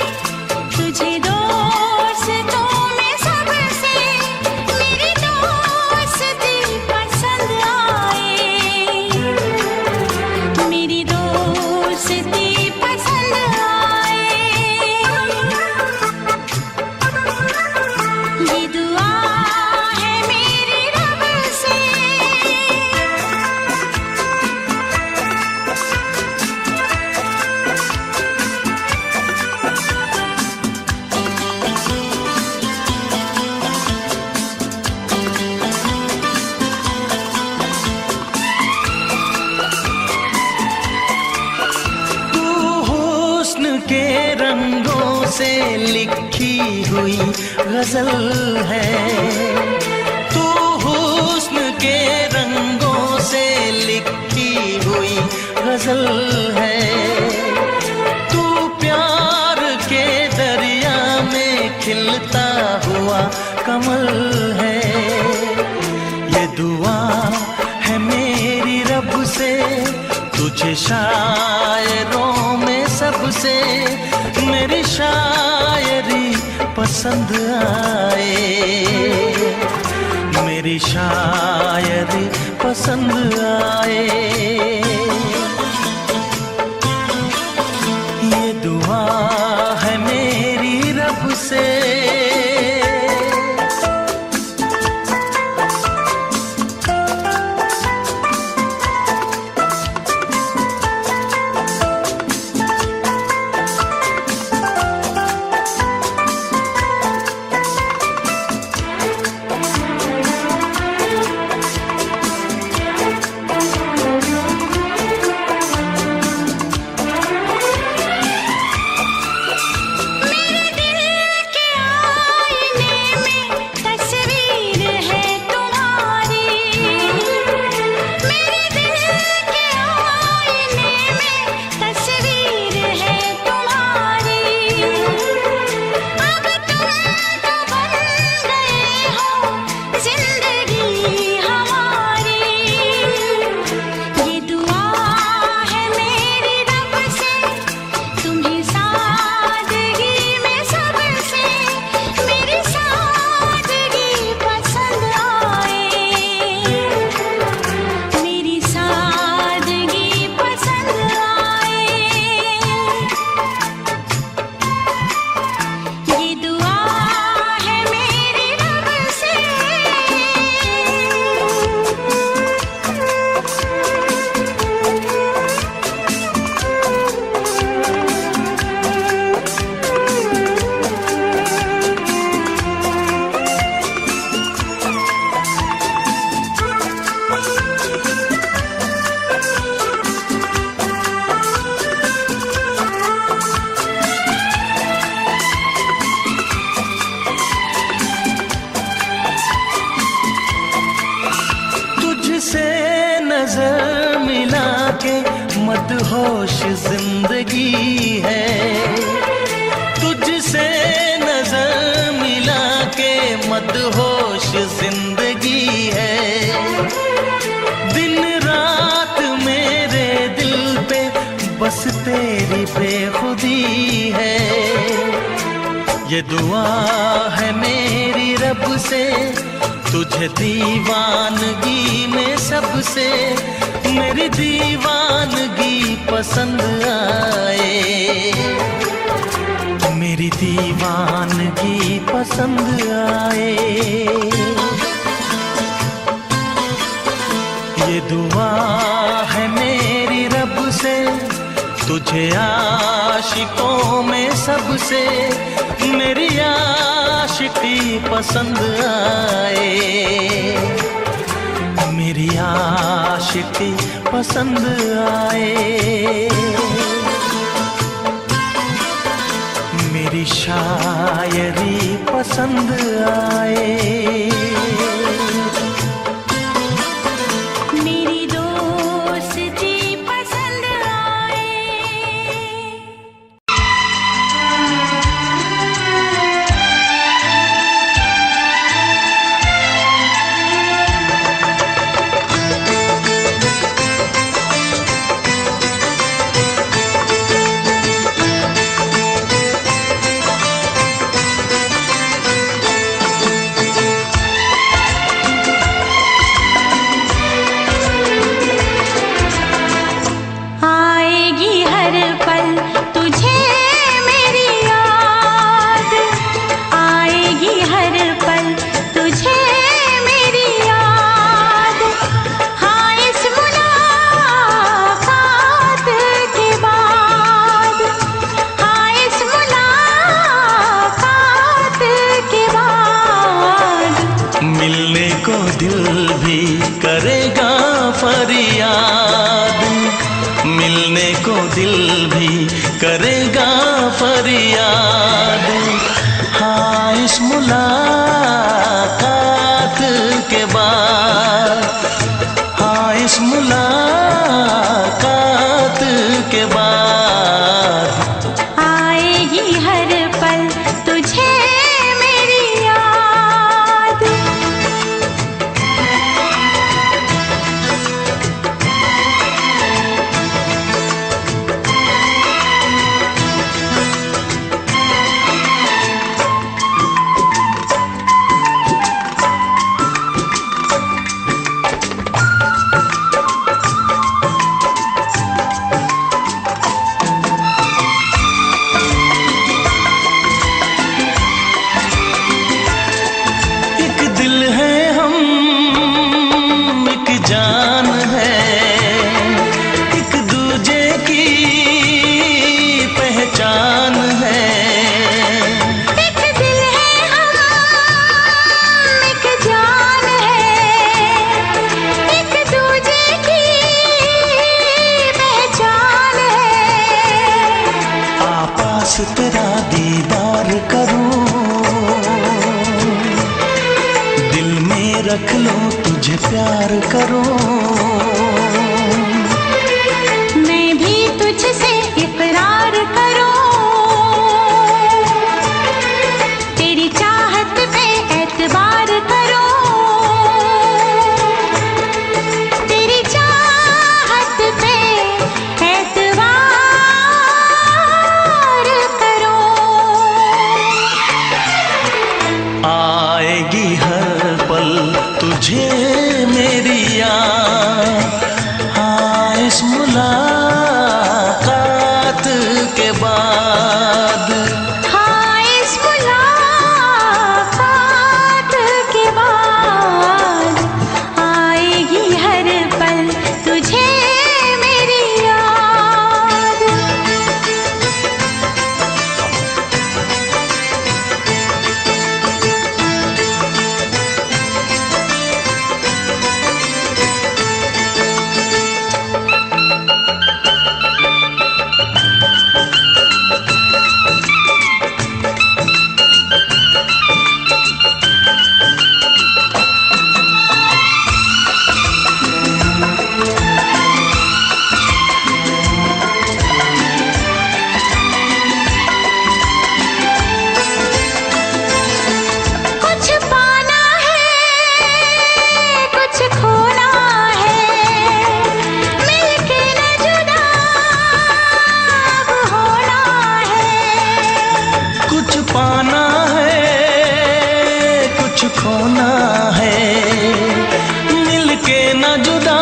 तुझे दोस्तों में सबसे मेरी दोस्ती पसंद आए, मेरी दोस्ती पसंद आए। ये दुआ है मेरी रब से। तू हुस्न के रंगों से लिखी हुई गजल है, तू हुस्न के रंगों से लिखी हुई गजल है, तू प्यार के दरिया में खिलता हुआ कमल है। ये दुआ है मेरी रब से, तुझे शायरों में सबसे मेरी शायरी पसंद आए, मेरी शायरी पसंद आए। ये दुआ है मेरी रब से। मेरे दिल के आईने में तस्वीर है तुम्हारी, मेरे दिल के आईने में तस्वीर है तुम्हारी। अब तुम तो बन गए हो जिंदगी हमारी। ये दुआ है मेरी रब से, तुम्हें सादगी में सबसे मेरी सादगी पसंद आए, मेरी सादगी पसंद आए। ये दुआ है मेरी रब से। तुझसे नजर मिला के मदहोश जिंदगी है, तुझसे नजर मिला के मदहोश जिंदगी है। दिन रात मेरे दिल पे बस तेरी बेखुदी है। ये दुआ है मेरी रब से, तुझे दीवानगी में सबसे मेरी दीवानगी पसंद आए, मेरी दीवानगी पसंद आए। ये दुआ है मेरी रब से, तुझे आशिकों में सबसे मेरी आशिकी पसंद आए, मेरी आशिकी पसंद आए। दिल भी करेगा फरियाद। हाँ, इस मुलाकात के बाद, हाँ, इस मुलाकात के बाद आएगी हर पल तुझे मेरी याद। एक दिल है हम, एक जान है, एक दूजे की पहचान है। एक दिल है हम, एक जान है, एक दूजे की पहचान है। आपास तेरा दीदार करूं, दिल में रख लो तुझे प्यार करूं। मैं भी तुझसे इकरार करूं, तेरी चाहत पे एतबार करूं, तेरी चाहत पे एतबार करूं। आएगी हर पल तुझे मेरी याद। हाँ, इस मुलाकात के बाद, हाँ, इस मुलाकात के बाद आएगी हर पल तुझे मेरी याद। कुछ पाना है, कुछ खोना है, मिलके न जुदा अब होना है। कुछ पाना है, कुछ खोना है, मिलके न जुदा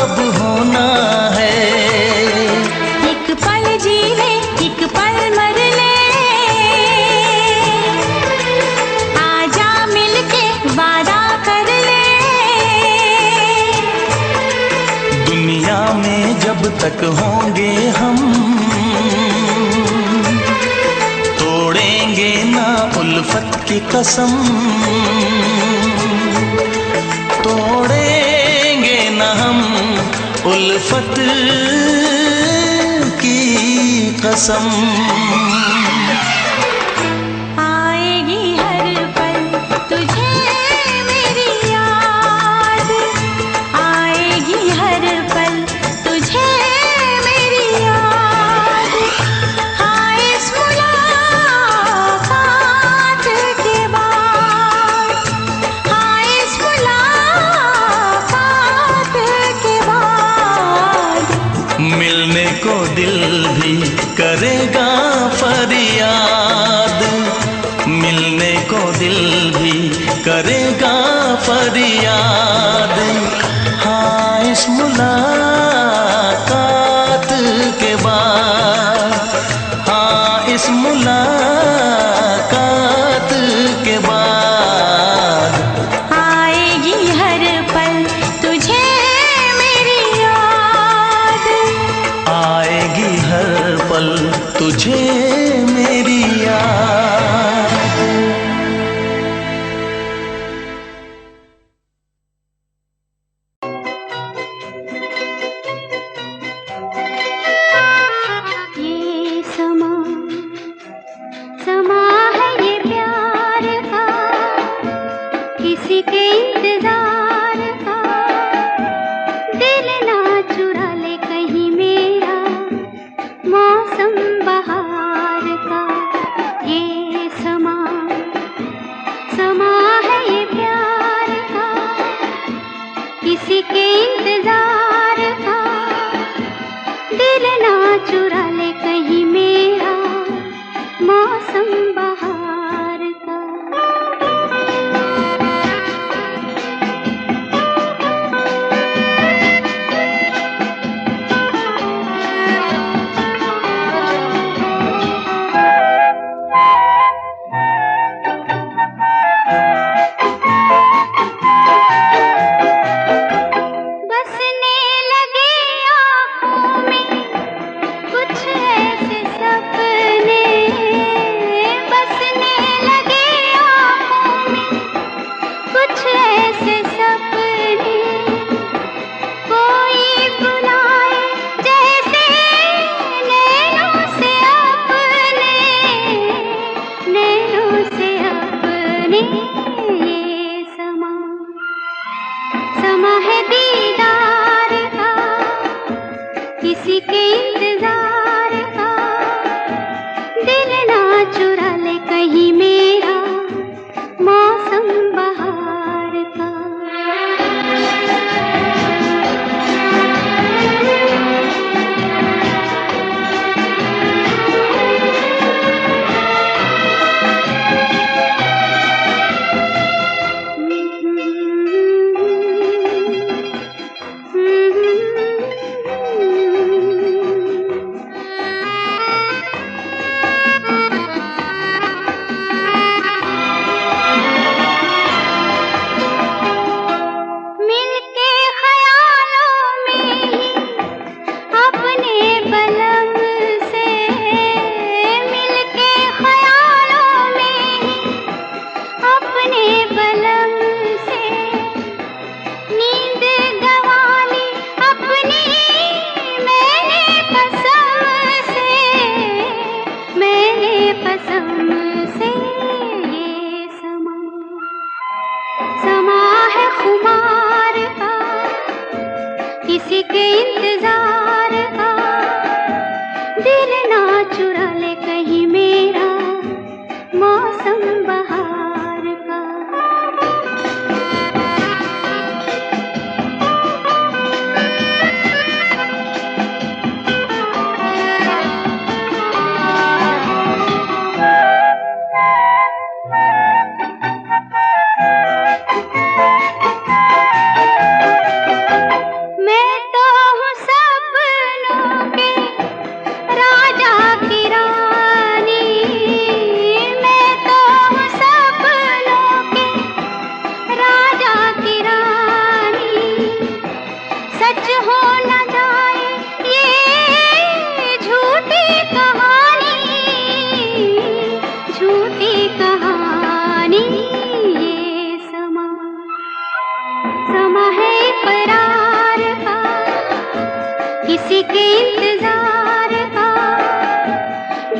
अब होना है। एक पल जी ले, एक पल मर ले, आजा मिलके वादा कर ले। दुनिया में जब तक होंगे हम, तोड़ेंगे ना उल्फत की कसम, तोड़ेंगे ना हम उल्फत की कसम। आएगी हर पल तुझे मेरी याद, आएगी हर पल तुझे मेरी याद। हाँ, इस मुलाकात के बाद, हाँ, इस मुलाकात के बाद मिलने को दिल भी करेगा फरियाद। मिलने को दिल भी करेगा फरियाद। हाँ, इस मुलाकात के बाद, हाँ, इस मुलाकात के बाद आएगी हर पल तुझे मेरी याद। आएगी हर पल तुझे मेरी याद। दिल ना चुरा ले कहीं मेरा मौसम बहार का। बसने लगे आँखों में कुछ ऐसे सपने, बसने लगे आँखों में कुछ ऐसे सपने, कोई बुलाए जैसे नैनों से अपने, नैनों से अपने। ये समा है दीदार का, किसी के इंतजार का, दिल ना चुरा ले कहीं मेरा मौसम बहार का। मिलके ख्यालों में ही अपने बलम से, मिलके ख्यालों में ही अपने बलम से, नींद गंवाली अपनी मैंने कसम से, मैंने कसम से। ये समा है खुमार का, किसी के इंतजार का, दिल ना चुरा ले कहीं मेरा मौसम बहार का। मैं तो हूँ सपनों के राजा की रानी, मैं तो हूँ सपनों के राजा की रानी, सच हो न जाए ये झूठी कहानी, झूठी कहानी। ये समा है इकरार का, किसी के इंतजार का,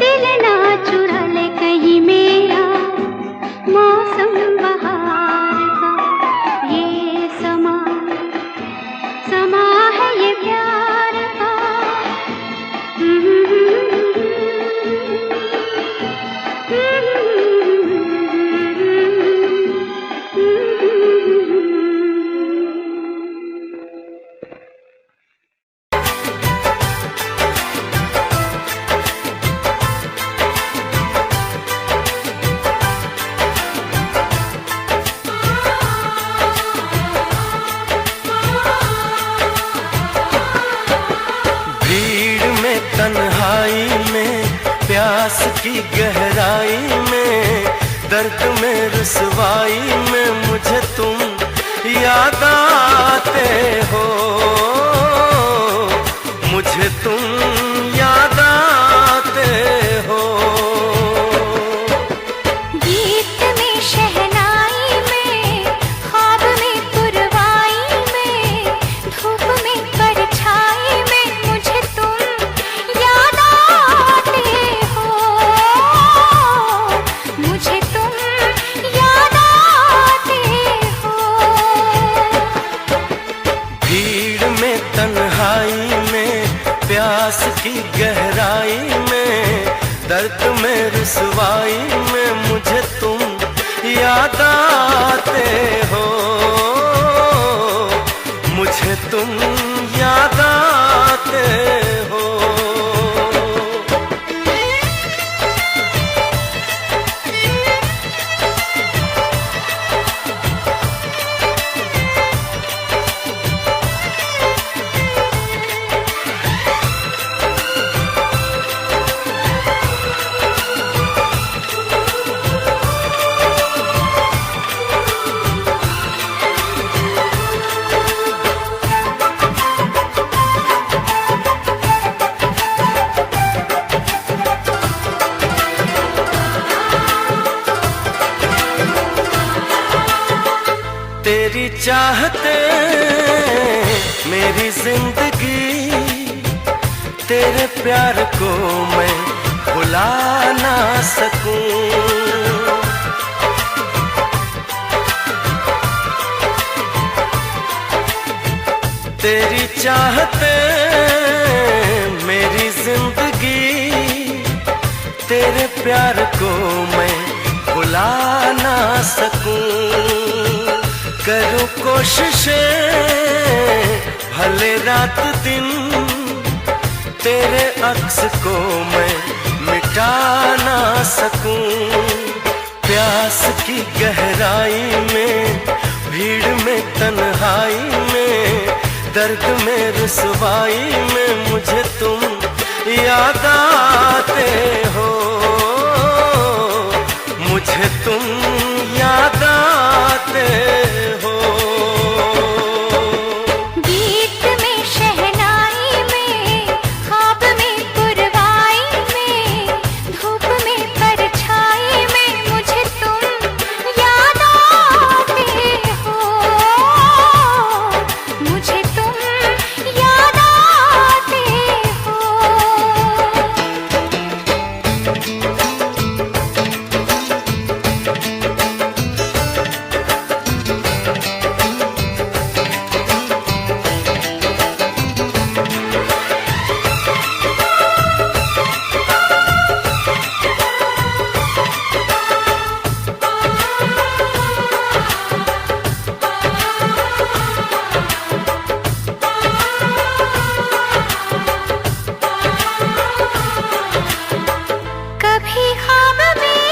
दिल ना चुरा ले कहीं मेरा मौसम बहार का। ये समा है ये प्यार का। भीड़ में तन्हाई में प्यास की गहराई में दर्द में रुसवाई में मुझे तुम याद आते हो, मुझे तुम याद आते हो। गीत में शहनाई में, ख्वाब में पुरवाई में, धूप में परछाई में मुझे तुम याद आते हो, मुझे तुम याद आते हो। भीड़ में तन्हाई में प्यास की गहराई में दर्द में रुसवाई में मुझे तुम याद आते हो, मुझे तुम याद आते हो। चाहते मेरी जिंदगी, तेरे प्यार को मैं भुला ना सकूं। तेरी चाहते मेरी जिंदगी, तेरे प्यार को मैं भुला ना सकूं। करूं कोशिशें भले रात दिन, तेरे अक्स को मैं मिटा ना सकूं। प्यास की गहराई में, भीड़ में, तन्हाई में, दर्द में, रुसवाई में मुझे तुम याद आते हो, मुझे तुम याद आते हो। गीत में, शहनाई में, ख्वाब में, पुरवाई में, धूप में, परछाई में मुझे तुम याद आते हो, मुझे तुम याद आते हो। कभी ख्वाब में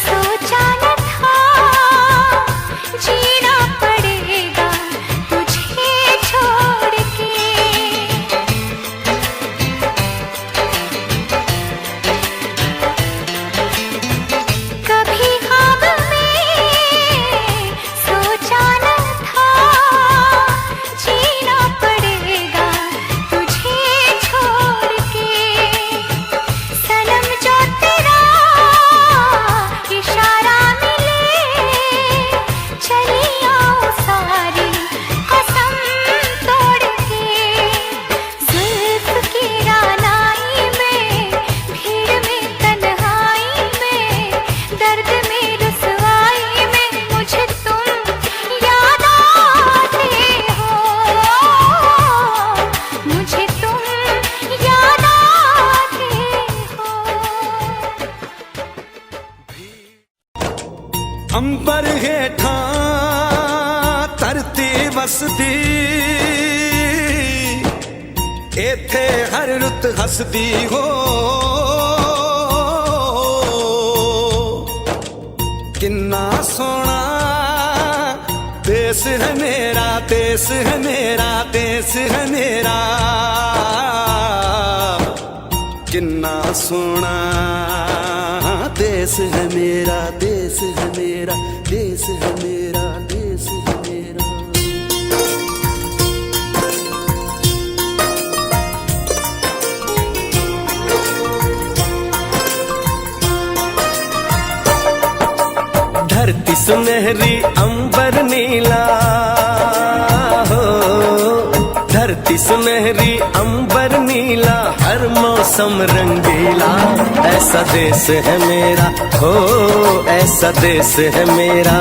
सोचा न था, जीना पड़ेगा तुझे छोड़ के। कभी ख्वाब में सोचा न था, जीना पड़ेगा तुझे छोड़ के। सनम जो तेरा इशारा मिले, चली आओ सारी कसम तोड़ के। जुल्फ की रानाई में, भीड़ में, तन्हाई में, दर्द में, रुसवाई में मुझे तुम याद आते हो, मुझे तुम याद आते हो। अंबर हेठा धरती वसदी, एथे हर रुत हसदी हो। किन्ना सोना देश है मेरा, देश है मेरा, देश है मेरा। किन्ना सोना देश है मेरा, देश है मेरा, देश है मेरा, देश है मेरा। धरती सुनहरी, अंबर नीला हो। धरती सुनहरी, अंबर नीला, हर मौसम रंगीला। ऐसा देश है मेरा हो, ऐसा देश है मेरा,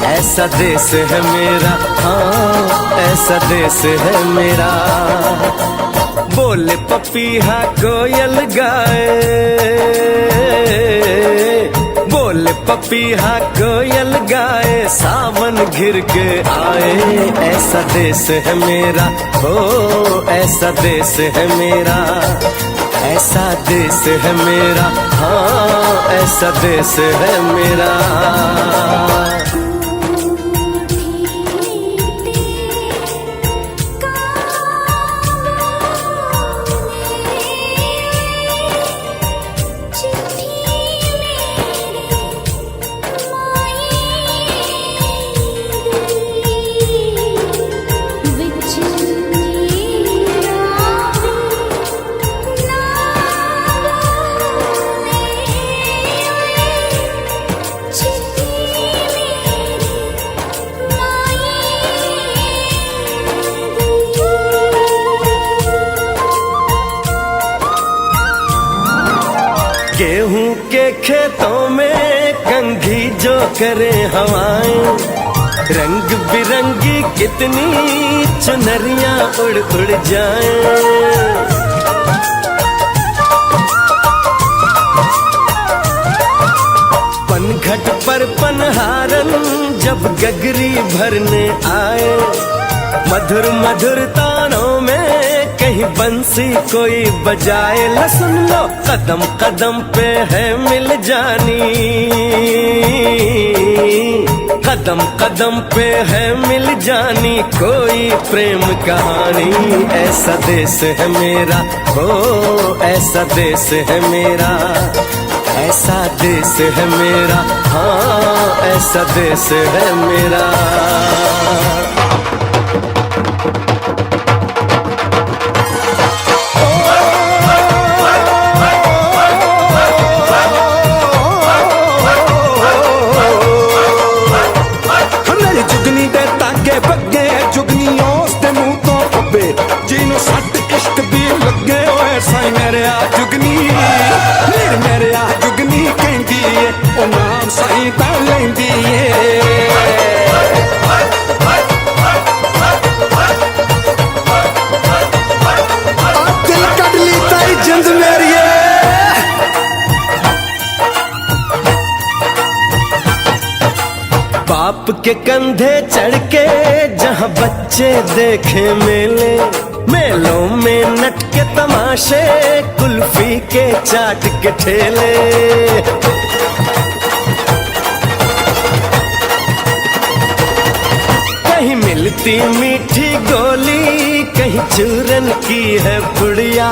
ऐसा देश है मेरा, हाँ ऐसा देश है मेरा। बोले पपीहा कोयल गाए, बोले पपीहा कोयल गाए, सावन घिर के आए। ऐसा देश है मेरा हो, ऐसा देश है मेरा, ऐसा देश है मेरा, हाँ ऐसा देश है मेरा। चिट्ठी गेहूं के खेतों में कंघी जो करे हवाएं, रंग बिरंगी कितनी चुनरियां उड़ उड़ जाएं। पनघट पर पनहारन जब गगरी भरने आए, मधुर मधुर तानों में कहीं बंसी कोई बजाए। ल सुन लो कदम कदम पे है मिल जानी, कदम कदम पे है मिल जानी कोई प्रेम कहानी। ऐसा देश है मेरा, ओ ऐसा देश है मेरा, ऐसा देश है मेरा, हाँ ऐसा देश है मेरा। मेरी जुगनी दे ताके बगे, जुगनी उस दे मुंह तो पब्बे, जिन्हों सट इश्क भी लगे होए साई मेरे आ जुगनी, मेरे आ जुगनी कहंदी है ओ नाम साई ता लैंदी है। दिल कट ली ताई जिंद मेरी है। बाप के कंधे चढ़ के जहाँ बच्चे देखे मेले, मेलों में नट के तमाशे, कुल्फी के चाट के ठेले। कहीं मिलती मीठी गोली, कहीं चूरन की है पुड़िया।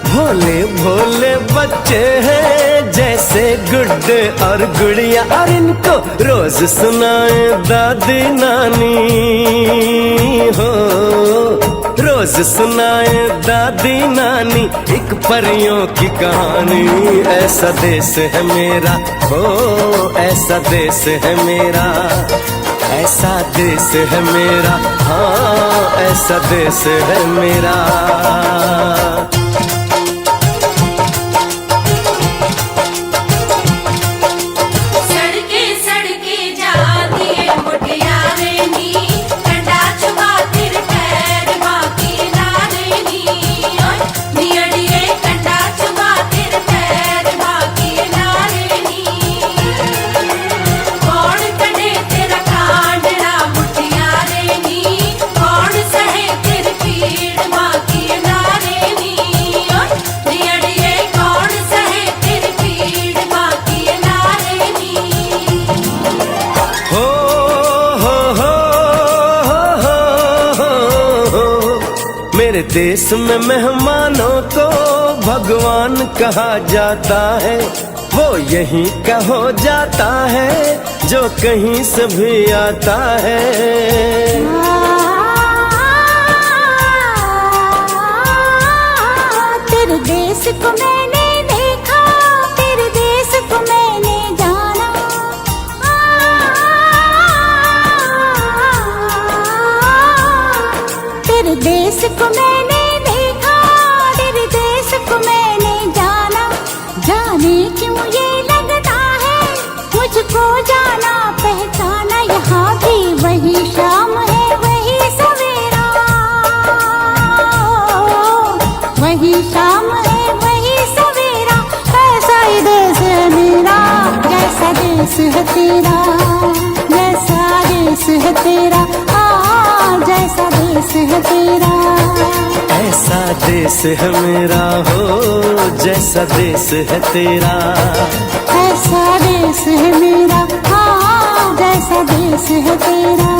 भोले भोले बच्चे हैं जैसे गुड्डे और गुड़िया, और इनको रोज सुनाए दादी नानी हो, रोज सुनाए दादी नानी एक परियों की कहानी। ऐसा देश है मेरा, हो ऐसा देश है मेरा, ऐसा देश है मेरा, हाँ ऐसा देश है मेरा। मेरे देश में मेहमानों को भगवान कहा जाता है, वो यहीं का हो जाता है जो कहीं से भी आता है। तेरे देश को मैंने देखा, तेरे देश को मैंने जाना, तेरे देश को मैंने देखा, तेरे देश को मैंने जाना। जाने क्यों ये लगता है मुझको जाना पहचाना, यहाँ भी वही शाम है वही सवेरा, वही शाम है वही सवेरा। ऐसा ही देश है मेरा, जैसा देश है तेरा, जैसा देश है तेरा, जैसा देश है तेरा। ऐसा देश है मेरा, हो जैसा देश है तेरा, ऐसा देश है मेरा, हाँ जैसा देश है तेरा।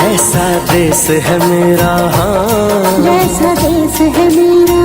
ऐसा देश है मेरा, हाँ जैसा देश है मेरा।